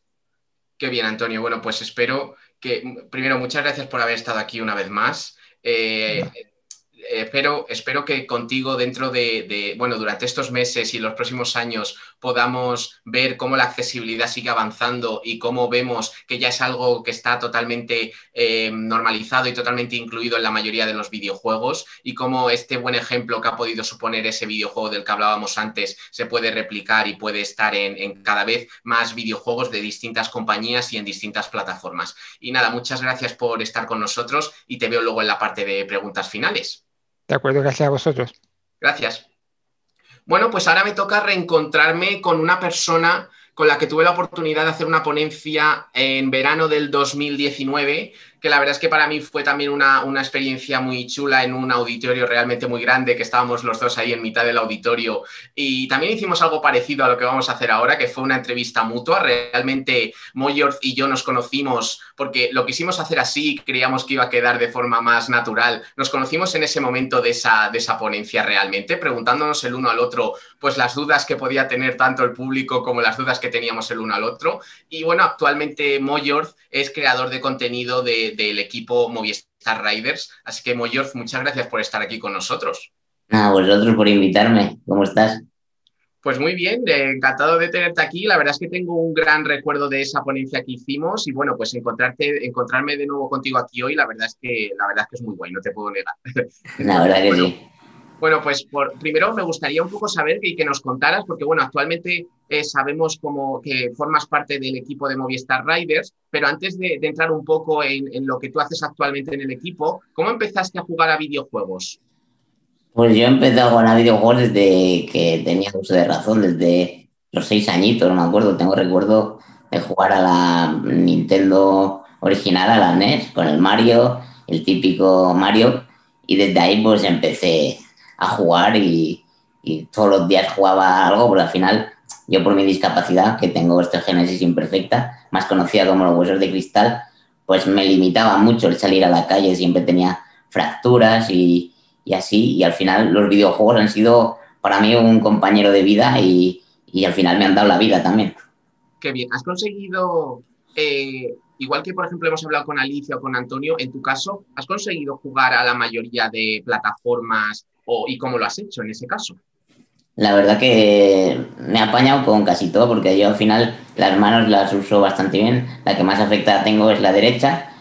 Qué bien, Antonio. Bueno, pues espero que, primero, muchas gracias por haber estado aquí una vez más. Espero que contigo durante estos meses y los próximos años podamos ver cómo la accesibilidad sigue avanzando y cómo vemos que ya es algo que está totalmente normalizado y totalmente incluido en la mayoría de los videojuegos, y cómo este buen ejemplo que ha podido suponer ese videojuego del que hablábamos antes se puede replicar y puede estar en cada vez más videojuegos de distintas compañías y en distintas plataformas. Y nada, muchas gracias por estar con nosotros y te veo luego en la parte de preguntas finales. De acuerdo, gracias a vosotros. Gracias. Bueno, pues ahora me toca reencontrarme con una persona con la que tuve la oportunidad de hacer una ponencia en verano del 2019, que la verdad es que para mí fue también una experiencia muy chula en un auditorio realmente muy grande, que estábamos los dos ahí en mitad del auditorio, y también hicimos algo parecido a lo que vamos a hacer ahora, que fue una entrevista mutua. Realmente Moyorth y yo nos conocimos porque lo quisimos hacer así, creíamos que iba a quedar de forma más natural. Nos conocimos en ese momento de esa ponencia realmente, preguntándonos el uno al otro pues las dudas que podía tener tanto el público como las dudas que teníamos el uno al otro. Y bueno, actualmente Moyorth es creador de contenido del equipo Movistar Riders. Así que Moyorth, muchas gracias por estar aquí con nosotros. A vosotros por invitarme. ¿Cómo estás? Pues muy bien, encantado de tenerte aquí. La verdad es que tengo un gran recuerdo de esa ponencia que hicimos y bueno, pues encontrarme de nuevo contigo aquí hoy, la verdad es que es muy guay, no te puedo negar. La verdad que sí. Bueno, pues primero me gustaría un poco saber que nos contaras, porque bueno, actualmente sabemos que formas parte del equipo de Movistar Riders, pero antes de entrar un poco en lo que tú haces actualmente en el equipo, ¿cómo empezaste a jugar a videojuegos? Pues yo empecé a jugar a videojuegos desde que tenía uso de razón, desde los 6 añitos, no me acuerdo. Tengo recuerdo de jugar a la Nintendo original, a la NES, con el Mario, el típico Mario, y desde ahí pues empecé a jugar y todos los días jugaba algo, porque al final yo por mi discapacidad, que tengo osteogénesis imperfecta, más conocida como los huesos de cristal, pues me limitaba mucho el salir a la calle, siempre tenía fracturas y así, y al final los videojuegos han sido para mí un compañero de vida y al final me han dado la vida también. Qué bien, has conseguido, igual que por ejemplo hemos hablado con Alicia o con Antonio, en tu caso, ¿has conseguido jugar a la mayoría de plataformas y cómo lo has hecho en ese caso? La verdad que me he apañado con casi todo, porque yo al final las manos las uso bastante bien, la que más afectada tengo es la derecha,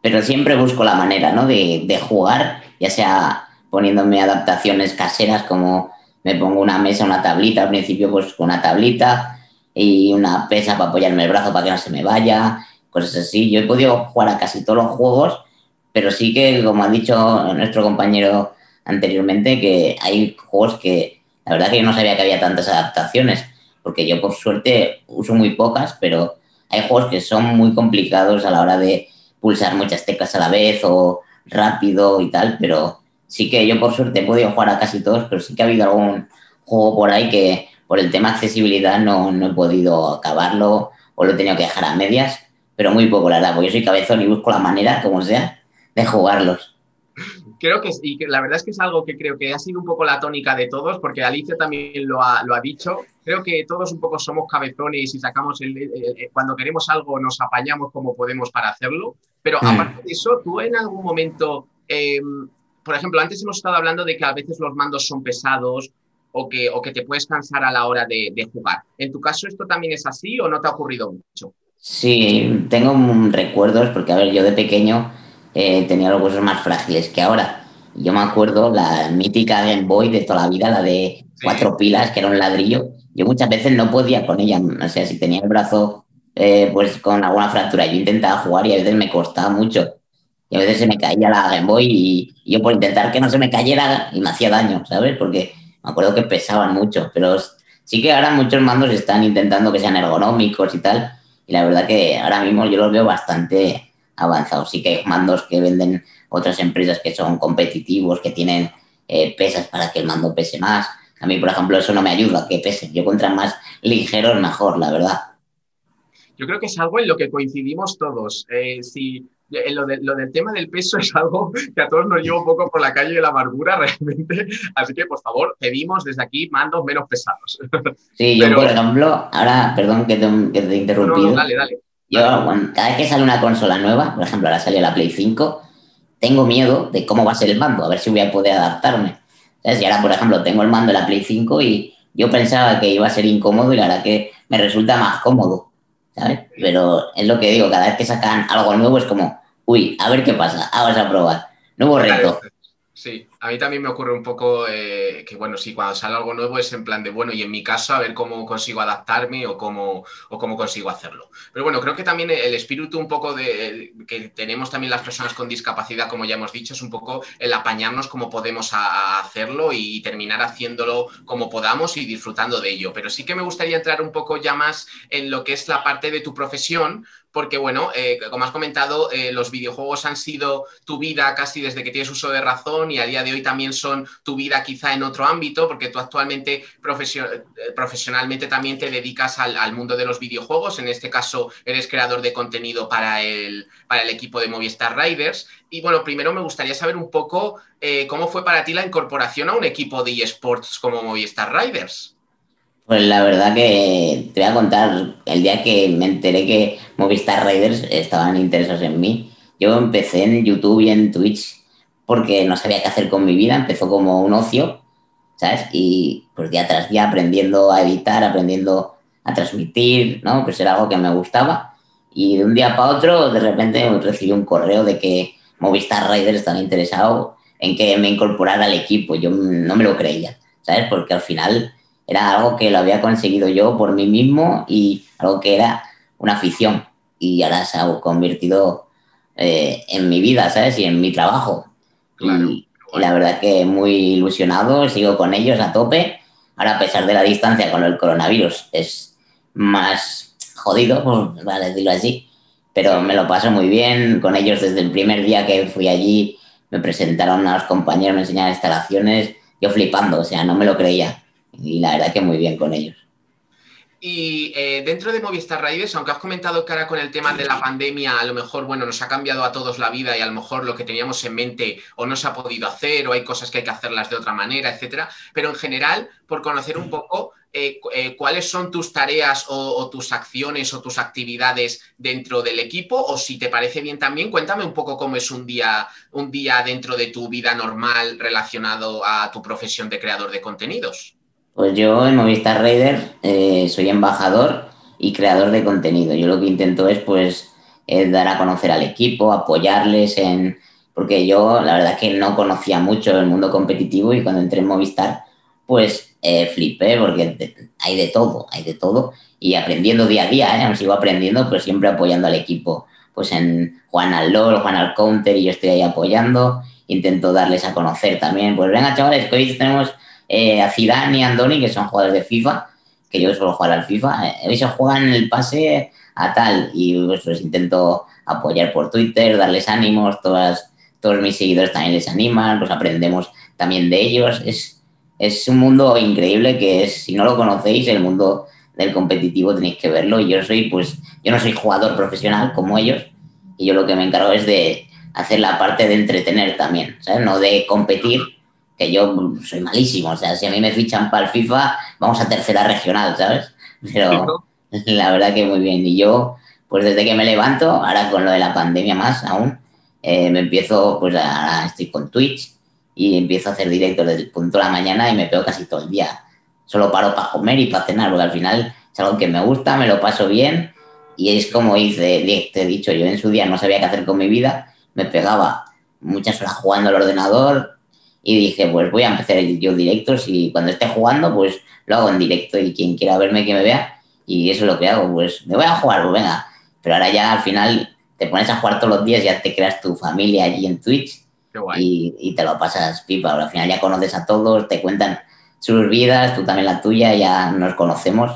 pero siempre busco la manera, ¿no?, de jugar, ya sea poniéndome adaptaciones caseras, como me pongo una mesa, una tablita, al principio pues con una tablita y una pesa para apoyarme el brazo para que no se me vaya, cosas así. Yo he podido jugar a casi todos los juegos, pero sí que, como ha dicho nuestro compañero anteriormente, que hay juegos que la verdad que yo no sabía que había tantas adaptaciones, porque yo por suerte uso muy pocas, pero hay juegos que son muy complicados a la hora de pulsar muchas teclas a la vez o rápido y tal, pero sí que yo por suerte he podido jugar a casi todos, pero sí que ha habido algún juego por ahí que por el tema accesibilidad no he podido acabarlo o lo he tenido que dejar a medias, pero muy poco, la verdad, porque yo soy cabezón y busco la manera, como sea, de jugarlos. Creo que sí, que la verdad es que es algo que creo que ha sido un poco la tónica de todos, porque Alicia también lo ha dicho. Creo que todos un poco somos cabezones y sacamos cuando queremos algo nos apañamos como podemos para hacerlo, pero aparte de eso, tú en algún momento, por ejemplo, antes hemos estado hablando de que a veces los mandos son pesados o que te puedes cansar a la hora de jugar. ¿En tu caso esto también es así o no te ha ocurrido mucho? Sí, tengo recuerdos, porque a ver, yo de pequeño tenía los huesos más frágiles que ahora. Yo me acuerdo la mítica Game Boy de toda la vida, la de 4 pilas, que era un ladrillo. Yo muchas veces no podía con ella, o sea, si tenía el brazo pues con alguna fractura. Yo intentaba jugar y a veces me costaba mucho. Y a veces se me caía la Game Boy y yo por intentar que no se me cayera y me hacía daño, ¿sabes? Porque me acuerdo que pesaban mucho, pero sí que ahora muchos mandos están intentando que sean ergonómicos y tal, y la verdad que ahora mismo yo los veo bastante avanzados. Sí que hay mandos que venden otras empresas que son competitivos, que tienen pesas para que el mando pese más. A mí, por ejemplo, eso no me ayuda, que pese. Yo contra más ligeros, mejor, la verdad. Yo creo que es algo en lo que coincidimos todos. Lo del tema del peso es algo que a todos nos lleva un poco por la calle de la amargura realmente. Así que, por favor, pedimos desde aquí mandos menos pesados. Sí, yo, por ejemplo, ahora, perdón que te he interrumpido. No, dale. Yo, cada vez que sale una consola nueva, por ejemplo, ahora salió la Play 5, tengo miedo de cómo va a ser el mando, a ver si voy a poder adaptarme. ¿Sabes? Y ahora, por ejemplo, tengo el mando de la Play 5 y yo pensaba que iba a ser incómodo y la verdad que me resulta más cómodo, ¿sabes? Pero es lo que digo, cada vez que sacan algo nuevo es como, uy, a ver qué pasa, vamos a probar. Nuevo reto. Sí, a mí también me ocurre un poco que, bueno, sí, cuando sale algo nuevo es en plan de, bueno, y en mi caso a ver cómo consigo adaptarme o cómo consigo hacerlo. Pero bueno, creo que también el espíritu un poco que tenemos también las personas con discapacidad, como ya hemos dicho, es un poco el apañarnos como podemos a hacerlo y terminar haciéndolo como podamos y disfrutando de ello. Pero sí que me gustaría entrar un poco ya más en lo que es la parte de tu profesión, porque, bueno, como has comentado, los videojuegos han sido tu vida casi desde que tienes uso de razón y a día de hoy también son tu vida quizá en otro ámbito, porque tú actualmente profesionalmente también te dedicas al mundo de los videojuegos. En este caso, eres creador de contenido para el equipo de Movistar Riders. Y, bueno, primero me gustaría saber un poco cómo fue para ti la incorporación a un equipo de eSports como Movistar Riders. Pues la verdad que te voy a contar, el día que me enteré que Movistar Riders estaban interesados en mí, yo empecé en YouTube y en Twitch porque no sabía qué hacer con mi vida, empezó como un ocio, ¿sabes? Y pues día tras día aprendiendo a editar, aprendiendo a transmitir, ¿no? Pues era algo que me gustaba y de un día para otro de repente recibí un correo de que Movistar Riders estaba interesado en que me incorporara al equipo. Yo no me lo creía, ¿sabes? Porque al final era algo que lo había conseguido yo por mí mismo y algo que era una afición. Y ahora se ha convertido en mi vida, ¿sabes? Y en mi trabajo. Claro. Y la verdad que muy ilusionado, sigo con ellos a tope. Ahora, a pesar de la distancia con el coronavirus, es más jodido, pues, para decirlo así. Pero me lo paso muy bien con ellos desde el primer día que fui allí. Me presentaron a los compañeros, me enseñaron instalaciones. Yo flipando, o sea, no me lo creía. Y la verdad que muy bien con ellos. Y dentro de Movistar Riders, aunque has comentado que ahora con el tema de la pandemia a lo mejor, bueno, nos ha cambiado a todos la vida y a lo mejor lo que teníamos en mente o no se ha podido hacer o hay cosas que hay que hacerlas de otra manera, etcétera, pero en general, por conocer un poco cuáles son tus tareas o tus acciones o tus actividades dentro del equipo, o si te parece bien también, cuéntame un poco cómo es un día dentro de tu vida normal relacionado a tu profesión de creador de contenidos. Pues yo en Movistar Riders soy embajador y creador de contenido. Yo lo que intento es pues dar a conocer al equipo, apoyarles porque yo la verdad que no conocía mucho el mundo competitivo y cuando entré en Movistar pues flipé porque hay de todo y aprendiendo día a día, aún sigo aprendiendo, pero siempre apoyando al equipo. Pues juegan al LoL, juegan al Counter y yo estoy ahí apoyando, intento darles a conocer también. Pues venga chavales, que hoy tenemos a Zidane y Andoni, que son jugadores de FIFA, que yo suelo jugar al FIFA, hoy se juegan el pase a tal y pues los intento apoyar por Twitter, darles ánimos, todos mis seguidores también les animan, pues aprendemos también de ellos. Es un mundo increíble que si no lo conocéis, el mundo del competitivo tenéis que verlo. Y yo no soy jugador profesional como ellos y yo lo que me encargo es de hacer la parte de entretener también, ¿sabes? No de competir, que yo soy malísimo, o sea, si a mí me fichan para el FIFA, vamos a tercera regional, ¿sabes? Pero la verdad que muy bien. Y yo, pues desde que me levanto, ahora con lo de la pandemia más aún, me empiezo, pues ahora estoy con Twitch y empiezo a hacer directos desde el punto de la mañana y me pego casi todo el día. Solo paro para comer y para cenar, porque al final es algo que me gusta, me lo paso bien y es como te he dicho, yo en su día no sabía qué hacer con mi vida, me pegaba muchas horas jugando al ordenador. Y dije, pues voy a empezar yo directos y cuando esté jugando, pues lo hago en directo y quien quiera verme, que me vea. Y eso es lo que hago, pues me voy a jugar, pues venga. Pero ahora ya al final te pones a jugar todos los días, ya te creas tu familia allí en Twitch y te lo pasas pipa. Al final ya conoces a todos, te cuentan sus vidas, tú también la tuya, ya nos conocemos.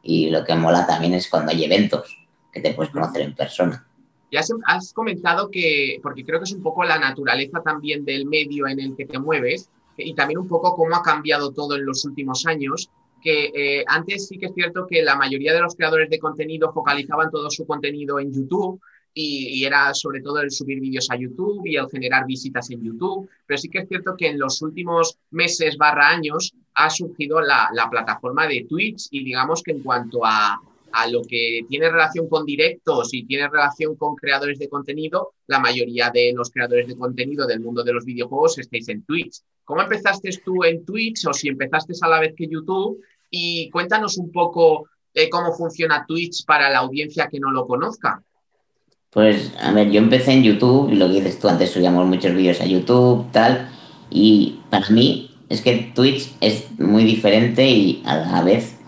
Y lo que mola también es cuando hay eventos que te puedes conocer en persona. Ya has comentado que, porque creo que es un poco la naturaleza también del medio en el que te mueves y también un poco cómo ha cambiado todo en los últimos años, que antes sí que es cierto que la mayoría de los creadores de contenido focalizaban todo su contenido en YouTube y era sobre todo el subir vídeos a YouTube y el generar visitas en YouTube, pero sí que es cierto que en los últimos meses / años ha surgido la plataforma de Twitch y digamos que en cuanto a lo que tiene relación con directos y tiene relación con creadores de contenido, la mayoría de los creadores de contenido del mundo de los videojuegos estáis en Twitch. ¿Cómo empezaste tú en Twitch o si empezaste a la vez que YouTube? Y cuéntanos un poco cómo funciona Twitch para la audiencia que no lo conozca. Pues, a ver, yo empecé en YouTube, y lo que dices tú, antes subíamos muchos vídeos a YouTube, tal, y para mí es que Twitch es muy diferente y a la vez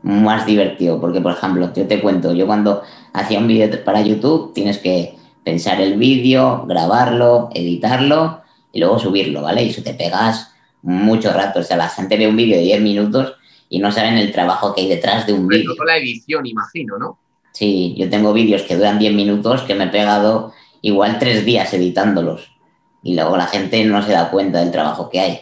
más divertido, porque, por ejemplo, yo te cuento, yo cuando hacía un vídeo para YouTube tienes que pensar el vídeo, grabarlo, editarlo y luego subirlo, ¿vale? Y eso te pegas mucho rato, o sea, la gente ve un vídeo de 10 minutos y no saben el trabajo que hay detrás de un vídeo. Sobre todo la edición, imagino, ¿no? Sí, yo tengo vídeos que duran 10 minutos que me he pegado igual 3 días editándolos y luego la gente no se da cuenta del trabajo que hay.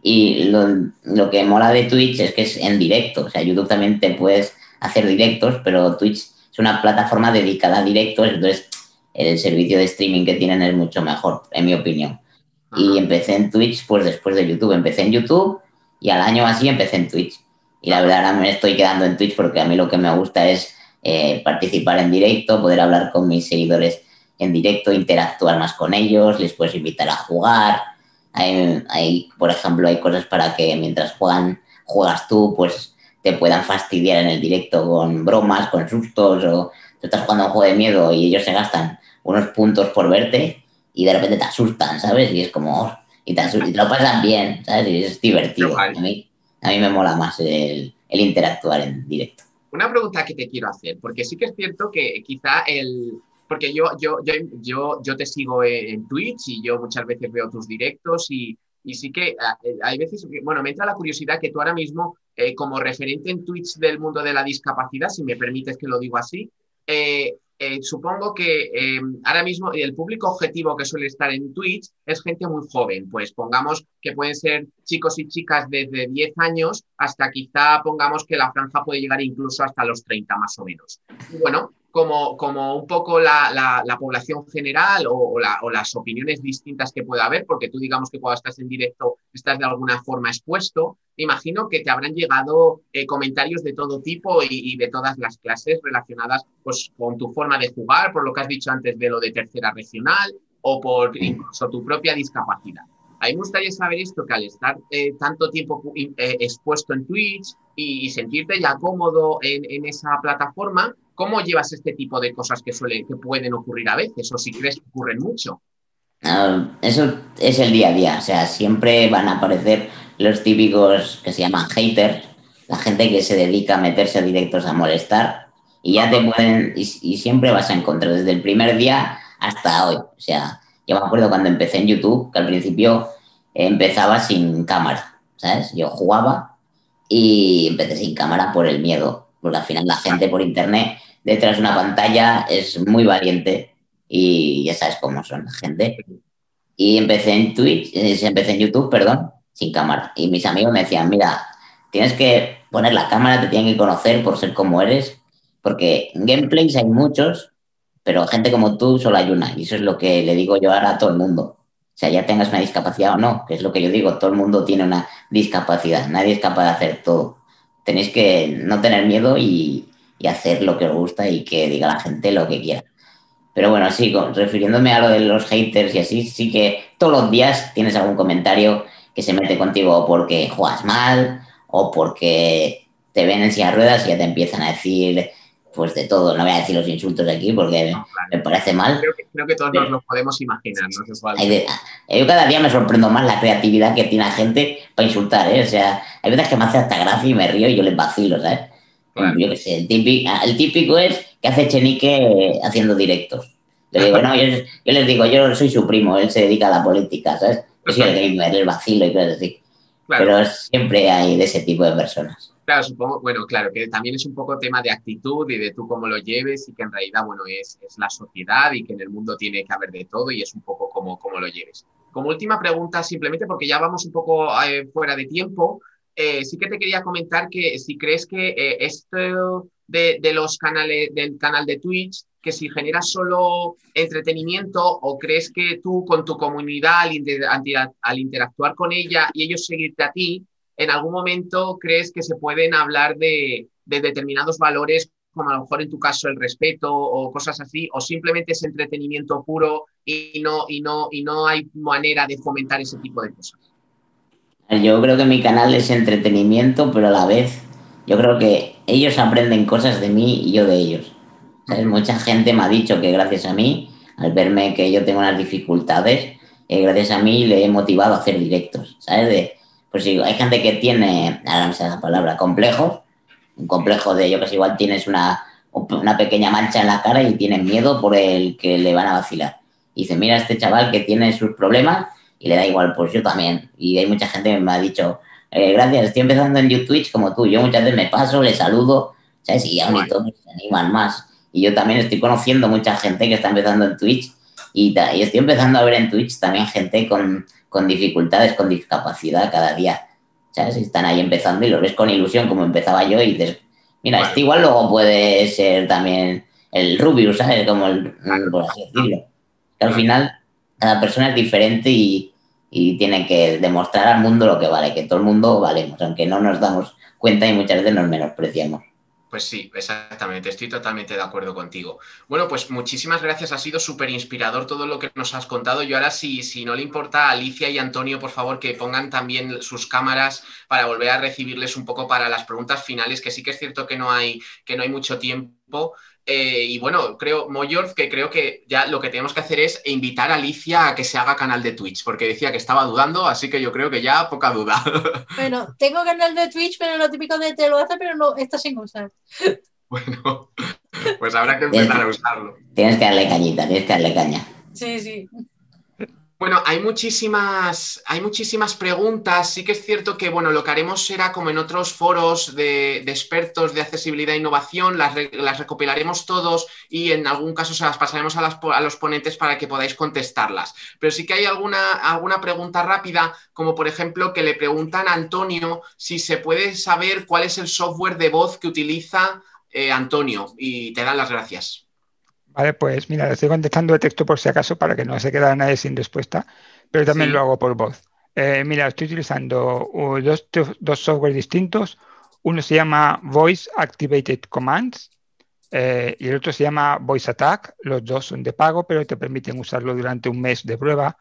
Y lo que mola de Twitch es que es en directo, o sea, YouTube también te puedes hacer directos, pero Twitch es una plataforma dedicada a directos, entonces el servicio de streaming que tienen es mucho mejor, en mi opinión. Y empecé en Twitch pues después de YouTube, empecé en YouTube y al año así empecé en Twitch. Y la verdad ahora me estoy quedando en Twitch porque a mí lo que me gusta es participar en directo, poder hablar con mis seguidores en directo, interactuar más con ellos, les puedes invitar a jugar. Hay, por ejemplo, hay cosas para que mientras juegas tú, pues te puedan fastidiar en el directo con bromas, con sustos, o tú estás jugando a un juego de miedo y ellos se gastan unos puntos por verte y de repente te asustan, ¿sabes? Y es como, y te lo pasan bien, ¿sabes? Y es divertido. A mí me mola más el interactuar en directo. Una pregunta que te quiero hacer, porque sí que es cierto que quizá porque yo te sigo en Twitch y yo muchas veces veo tus directos y sí que hay veces, bueno, me entra la curiosidad que tú ahora mismo, como referente en Twitch del mundo de la discapacidad, si me permites que lo digo así, supongo que ahora mismo el público objetivo que suele estar en Twitch es gente muy joven, pues pongamos que pueden ser chicos y chicas desde 10 años hasta quizá pongamos que la franja puede llegar incluso hasta los 30 más o menos. Y bueno, como un poco la población general o las opiniones distintas que pueda haber, porque tú digamos que cuando estás en directo estás de alguna forma expuesto, me imagino que te habrán llegado comentarios de todo tipo y de todas las clases relacionadas pues, con tu forma de jugar, por lo que has dicho antes de lo de tercera regional o por incluso tu propia discapacidad. A mí me gustaría saber esto, que al estar tanto tiempo expuesto en Twitch y sentirte ya cómodo en esa plataforma, ¿cómo llevas este tipo de cosas que pueden ocurrir a veces o si crees que ocurren mucho? Eso es el día a día, o sea, siempre van a aparecer los típicos que se llaman haters, la gente que se dedica a meterse a directos a molestar y ya te pueden, y siempre vas a encontrar desde el primer día hasta hoy, o sea, yo me acuerdo cuando empecé en YouTube, que al principio empezaba sin cámara, ¿sabes? Yo jugaba y empecé sin cámara por el miedo, porque al final la gente por internet detrás de una pantalla es muy valiente y ya sabes cómo son la gente. Y empecé en YouTube, perdón, sin cámara. Y mis amigos me decían, mira, tienes que poner la cámara, te tienen que conocer por ser como eres, porque gameplays hay muchos, pero gente como tú solo hay una. Y eso es lo que le digo yo ahora a todo el mundo. O sea, ya tengas una discapacidad o no, que es lo que yo digo, todo el mundo tiene una discapacidad, nadie es capaz de hacer todo. Tenéis que no tener miedo y hacer lo que os gusta y que diga la gente lo que quiera. Pero bueno, sí, refiriéndome a lo de los haters y así, sí que todos los días tienes algún comentario que se mete contigo porque juegas mal o porque te ven en silla de ruedas y ya te empiezan a decir pues de todo. No voy a decir los insultos aquí porque no, claro, me parece mal. Creo que todos nos lo podemos imaginar, no sé cuál. Yo cada día me sorprendo más la creatividad que tiene la gente para insultar, ¿eh? O sea, hay veces que me hace hasta gracia y me río y yo les vacilo, ¿sabes? Claro. Yo qué sé, el típico es que hace Chenique haciendo directos. Le digo, no, yo les digo, yo soy su primo, él se dedica a la política, ¿sabes? Yo soy el gamer, el vacilo y cosas así. Claro. Pero siempre hay de ese tipo de personas. Claro, supongo, bueno, claro, que también es un poco tema de actitud y de tú cómo lo lleves y que en realidad, bueno, es la sociedad y que en el mundo tiene que haber de todo y es un poco cómo lo lleves. Como última pregunta, simplemente porque ya vamos un poco fuera de tiempo, sí que te quería comentar que si crees que esto de los canales, del canal de Twitch, que si generas solo entretenimiento o crees que tú con tu comunidad al interactuar con ella y ellos seguirte a ti, en algún momento crees que se pueden hablar de determinados valores, como a lo mejor en tu caso el respeto o cosas así, o simplemente es entretenimiento puro y no hay manera de fomentar ese tipo de cosas? Yo creo que mi canal es entretenimiento, pero a la vez yo creo que ellos aprenden cosas de mí y yo de ellos. ¿Sabes? Mucha gente me ha dicho que gracias a mí, al verme que yo tengo unas dificultades, gracias a mí le he motivado a hacer directos. ¿Sabes? Pues sí, hay gente que tiene, ahora no sé la palabra, complejos. Un complejo de yo que sé, igual tienes una pequeña mancha en la cara y tienes miedo por el que le van a vacilar. Y dice, mira, este chaval que tiene sus problemas y le da igual, pues yo también. Y hay mucha gente que me ha dicho, gracias, estoy empezando en YouTube como tú. Yo muchas veces me paso, le saludo, ¿sabes? Y aún y todos se animan más. Y yo también estoy conociendo mucha gente que está empezando en Twitch y estoy empezando a ver en Twitch también gente con dificultades, con discapacidad cada día. ¿Sabes? Están ahí empezando y los ves con ilusión como empezaba yo y dices, mira, este igual luego puede ser también el Rubius, ¿sabes? Como por así decirlo. Que al final cada persona es diferente y tiene que demostrar al mundo lo que vale, que todo el mundo valemos, aunque no nos damos cuenta y muchas veces nos menospreciamos. Pues sí, exactamente, estoy totalmente de acuerdo contigo. Bueno, pues muchísimas gracias, ha sido súper inspirador todo lo que nos has contado. Yo ahora, si no le importa a Alicia y Antonio, por favor, que pongan también sus cámaras para volver a recibirles un poco para las preguntas finales, que sí que es cierto que no hay mucho tiempo. Y bueno, Moyorz, que creo que ya lo que tenemos que hacer es invitar a Alicia a que se haga canal de Twitch, porque decía que estaba dudando, así que yo creo que ya poca duda. Bueno, tengo canal de Twitch, pero lo típico de te lo hace, pero no, está sin usar. Bueno, pues habrá que empezar a usarlo. Tienes que darle cañita, tienes que darle caña. Sí, sí. Bueno, hay muchísimas preguntas. Sí que es cierto que, bueno, lo que haremos será como en otros foros de expertos de accesibilidad e innovación, las recopilaremos todos y en algún caso se las pasaremos a los ponentes para que podáis contestarlas. Pero sí que hay alguna pregunta rápida, como por ejemplo que le preguntan a Antonio si se puede saber cuál es el software de voz que utiliza Antonio, y te dan las gracias. Vale, pues mira, le estoy contestando de texto por si acaso para que no se quede nadie sin respuesta, pero también lo hago por voz. Mira, estoy utilizando dos software distintos. Uno se llama Voice Activated Commands y el otro se llama Voice Attack. Los dos son de pago, pero te permiten usarlo durante un mes de prueba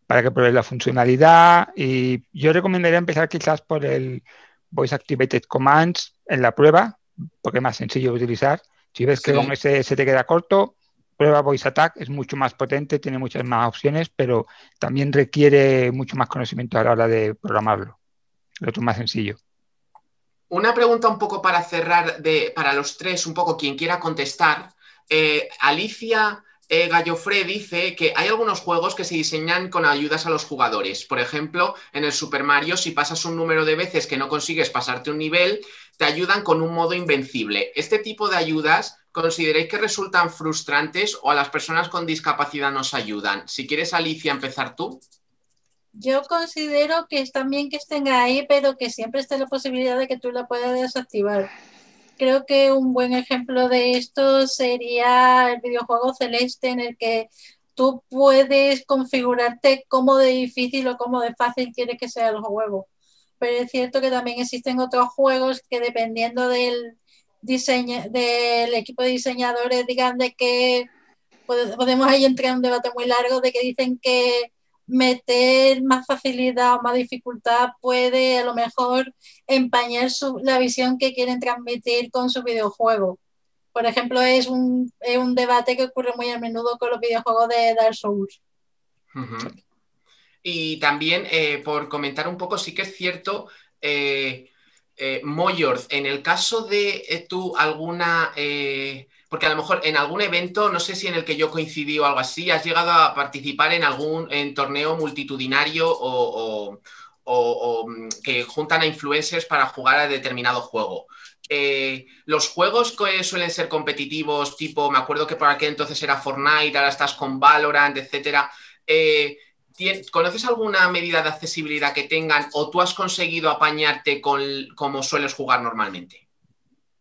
para que pruebes la funcionalidad. Y yo recomendaría empezar quizás por el Voice Activated Commands en la prueba, porque es más sencillo de utilizar. Si ves que con ese se te queda corto, prueba Voice Attack, es mucho más potente, tiene muchas más opciones, pero también requiere mucho más conocimiento a la hora de programarlo. Lo otro es más sencillo. Una pregunta un poco para cerrar, para los tres, un poco quien quiera contestar. Alicia Gallofré dice que hay algunos juegos que se diseñan con ayudas a los jugadores. Por ejemplo, en el Super Mario, si pasas un número de veces que no consigues pasarte un nivel, te ayudan con un modo invencible. ¿Este tipo de ayudas consideráis que resultan frustrantes o a las personas con discapacidad nos ayudan? Si quieres, Alicia, empezar tú. Yo considero que están bien que estén ahí, pero que siempre esté la posibilidad de que tú la puedas desactivar. Creo que un buen ejemplo de esto sería el videojuego Celeste, en el que tú puedes configurarte cómo de difícil o cómo de fácil quieres que sea el juego. Pero es cierto que también existen otros juegos que, dependiendo del equipo de diseñadores, digan de que podemos ahí entrar en un debate muy largo, de que dicen que meter más facilidad o más dificultad puede a lo mejor empañar la visión que quieren transmitir con su videojuego. Por ejemplo, es un debate que ocurre muy a menudo con los videojuegos de Dark Souls. Uh-huh. Y también, por comentar un poco, sí que es cierto, Moyorth, en el caso de tú alguna... porque a lo mejor en algún evento, no sé si en el que yo coincidí o algo así, has llegado a participar en algún torneo multitudinario o que juntan a influencers para jugar a determinado juego. Los juegos que suelen ser competitivos, tipo, me acuerdo que por aquel entonces era Fortnite, ahora estás con Valorant, etcétera. ¿Conoces alguna medida de accesibilidad que tengan o tú has conseguido apañarte como sueles jugar normalmente?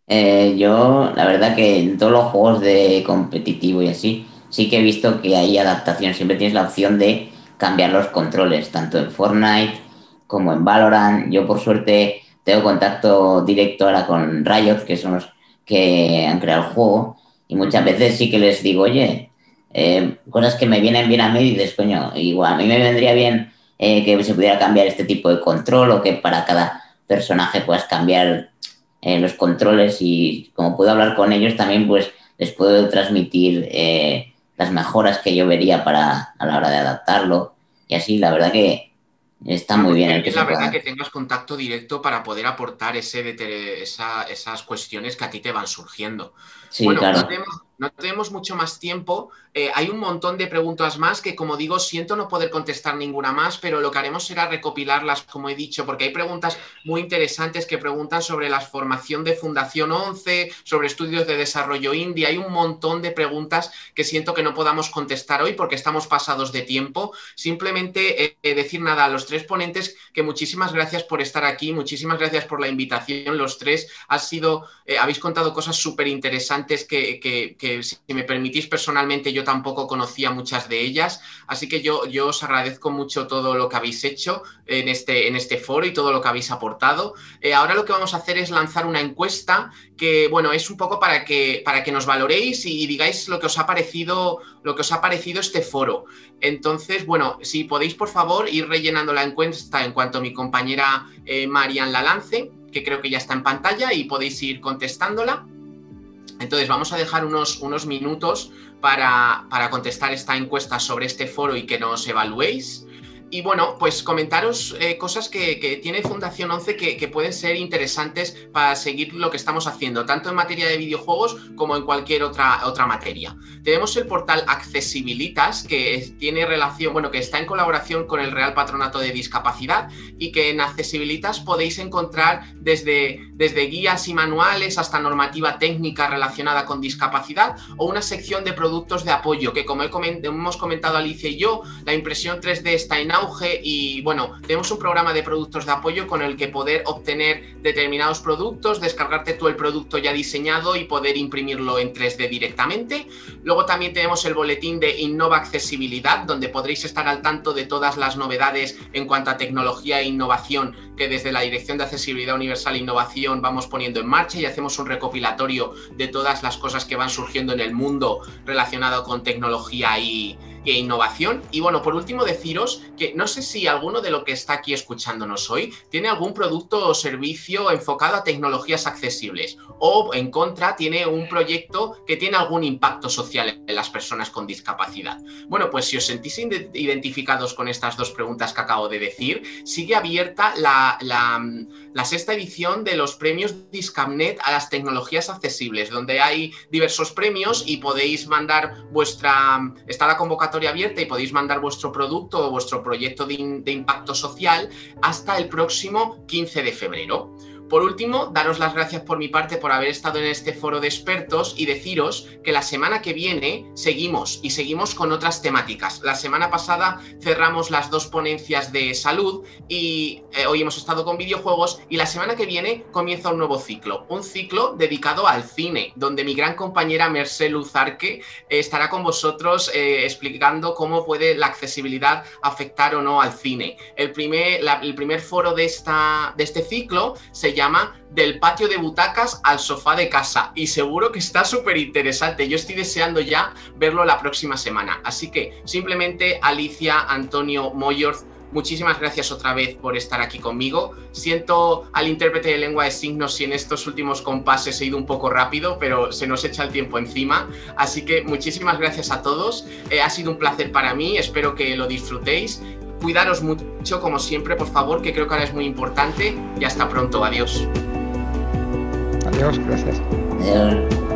Yo, la verdad que en todos los juegos de competitivo y así, sí que he visto que hay adaptación. Siempre tienes la opción de cambiar los controles, tanto en Fortnite como en Valorant. Yo, por suerte, tengo contacto directo ahora con Riot, que son los que han creado el juego, y muchas veces sí que les digo, oye, cosas que me vienen bien a mí y dices, coño, igual a mí me vendría bien que se pudiera cambiar este tipo de control o que para cada personaje puedas cambiar los controles, y como puedo hablar con ellos también, pues les puedo transmitir las mejoras que yo vería a la hora de adaptarlo, y así la verdad que está muy bien. Es la verdad que tengas contacto directo para poder aportar esas cuestiones que a ti te van surgiendo. Sí, bueno, claro. No tenemos mucho más tiempo. Hay un montón de preguntas más que, como digo, siento no poder contestar ninguna más, pero lo que haremos será recopilarlas, como he dicho, porque hay preguntas muy interesantes que preguntan sobre la formación de Fundación 11, sobre estudios de desarrollo indie. Hay un montón de preguntas que siento que no podamos contestar hoy porque estamos pasados de tiempo. Simplemente decir nada a los tres ponentes, que muchísimas gracias por estar aquí, muchísimas gracias por la invitación. Los tres habéis contado cosas súper interesantes que si me permitís, personalmente yo tampoco conocía muchas de ellas, así que yo os agradezco mucho todo lo que habéis hecho en este foro y todo lo que habéis aportado. Ahora lo que vamos a hacer es lanzar una encuesta que, bueno, es un poco para que nos valoréis y digáis lo que os ha parecido este foro. Entonces, bueno, si podéis, por favor, ir rellenando la encuesta en cuanto mi compañera Marian la lance, que creo que ya está en pantalla, y podéis ir contestándola. Entonces vamos a dejar unos minutos para contestar esta encuesta sobre este foro y que nos evaluéis. Y bueno, pues comentaros cosas que tiene Fundación 11 que pueden ser interesantes para seguir lo que estamos haciendo, tanto en materia de videojuegos como en cualquier otra materia. Tenemos el portal Accesibilitas, que tiene relación, bueno, que está en colaboración con el Real Patronato de Discapacidad, y que en Accesibilitas podéis encontrar desde guías y manuales hasta normativa técnica relacionada con discapacidad, o una sección de productos de apoyo, que como hemos comentado Alicia y yo, la impresión 3D está en auge, y bueno, tenemos un programa de productos de apoyo con el que poder obtener determinados productos, descargarte tú el producto ya diseñado y poder imprimirlo en 3D directamente. Luego también tenemos el boletín de Innova Accesibilidad, donde podréis estar al tanto de todas las novedades en cuanto a tecnología e innovación que desde la Dirección de Accesibilidad Universal e Innovación vamos poniendo en marcha, y hacemos un recopilatorio de todas las cosas que van surgiendo en el mundo relacionado con tecnología e innovación. Y bueno, por último deciros que no sé si alguno de lo que está aquí escuchándonos hoy tiene algún producto o servicio enfocado a tecnologías accesibles, o en contra tiene un proyecto que tiene algún impacto social en las personas con discapacidad. Bueno, pues si os sentís identificados con estas dos preguntas que acabo de decir, sigue abierta la sexta edición de los premios Discapnet a las tecnologías accesibles, donde hay diversos premios y podéis mandar está la convocatoria abierta y podéis mandar vuestro producto o vuestro proyecto de impacto social hasta el próximo 15 de febrero. Por último, daros las gracias por mi parte por haber estado en este foro de expertos, y deciros que la semana que viene seguimos con otras temáticas. La semana pasada cerramos las dos ponencias de salud y hoy hemos estado con videojuegos, y la semana que viene comienza un nuevo ciclo, un ciclo dedicado al cine, donde mi gran compañera Mercé Luzarque estará con vosotros explicando cómo puede la accesibilidad afectar o no al cine. El primer foro de este ciclo se llama Del patio de butacas al sofá de casa, y seguro que está súper interesante. Yo estoy deseando ya verlo la próxima semana. Así que simplemente, Alicia, Antonio, Moyorth, muchísimas gracias otra vez por estar aquí conmigo. Siento al intérprete de lengua de signos si en estos últimos compases he ido un poco rápido, pero se nos echa el tiempo encima. Así que muchísimas gracias a todos. Ha sido un placer para mí, espero que lo disfrutéis. cuidaros mucho, como siempre, por favor, que creo que ahora es muy importante, y hasta pronto. Adiós. Adiós, gracias. Adiós.